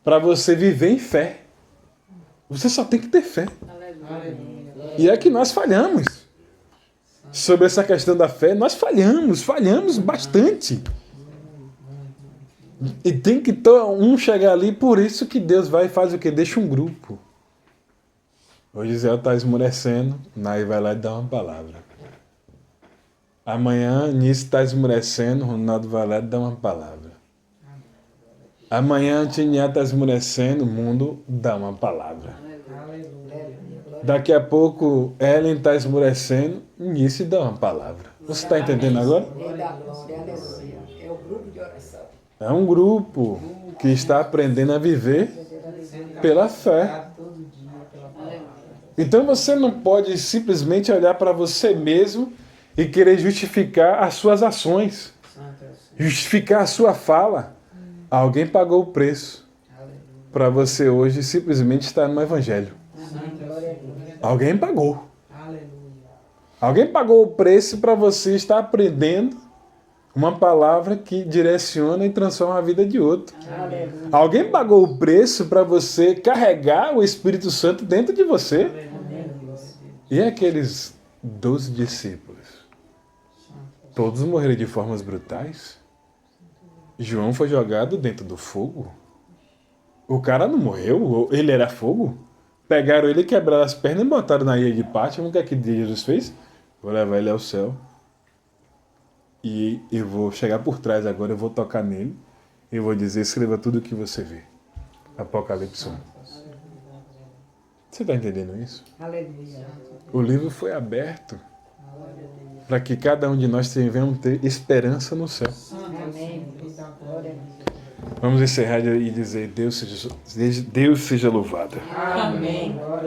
para você viver em fé. Você só tem que ter fé. Aleluia. E é que nós falhamos. Sobre essa questão da fé, nós falhamos bastante. E tem que um chegar ali, por isso que Deus vai e faz o quê? Deixa um grupo. O Gisele está esmorecendo, Nai vai lá e dá uma palavra. Amanhã, Nisso está esmorecendo, Ronaldo vai lá e dá uma palavra. Amanhã, Tiniá está esmorecendo, o mundo dá uma palavra. Aleluia. Daqui a pouco, Ellen está esmorecendo, Nisso dá uma palavra. Você está entendendo agora? Rei da glória, aleluia. É o grupo de oração. É um grupo que está aprendendo a viver pela fé. Todo dia pela palavra. Então você não pode simplesmente olhar para você mesmo e querer justificar as suas ações, Santo é o Senhor. justificar a sua fala. Alguém pagou o preço Aleluia. para você hoje simplesmente estar no Evangelho. Santo é o Senhor. Alguém pagou. Aleluia. Alguém pagou o preço para você estar aprendendo uma palavra que direciona e transforma a vida de outro. Aleluia. Alguém pagou o preço para você carregar o Espírito Santo dentro de você. Aleluia. E aqueles 12 discípulos? Todos morreram de formas brutais. João foi jogado dentro do fogo. O cara não morreu, ele era fogo. Pegaram ele, quebraram as pernas e botaram na ilha de Pátimo. O que é que Jesus fez? Vou levar ele ao céu. E eu vou chegar por trás agora, eu vou tocar nele. E vou dizer, escreva tudo o que você vê. Apocalipse 1. Você está entendendo isso? Aleluia. O livro foi aberto para que cada um de nós tenhamos ter esperança no céu. Amém. Glória a Deus. Vamos encerrar e dizer, Deus seja louvado. Amém. Glória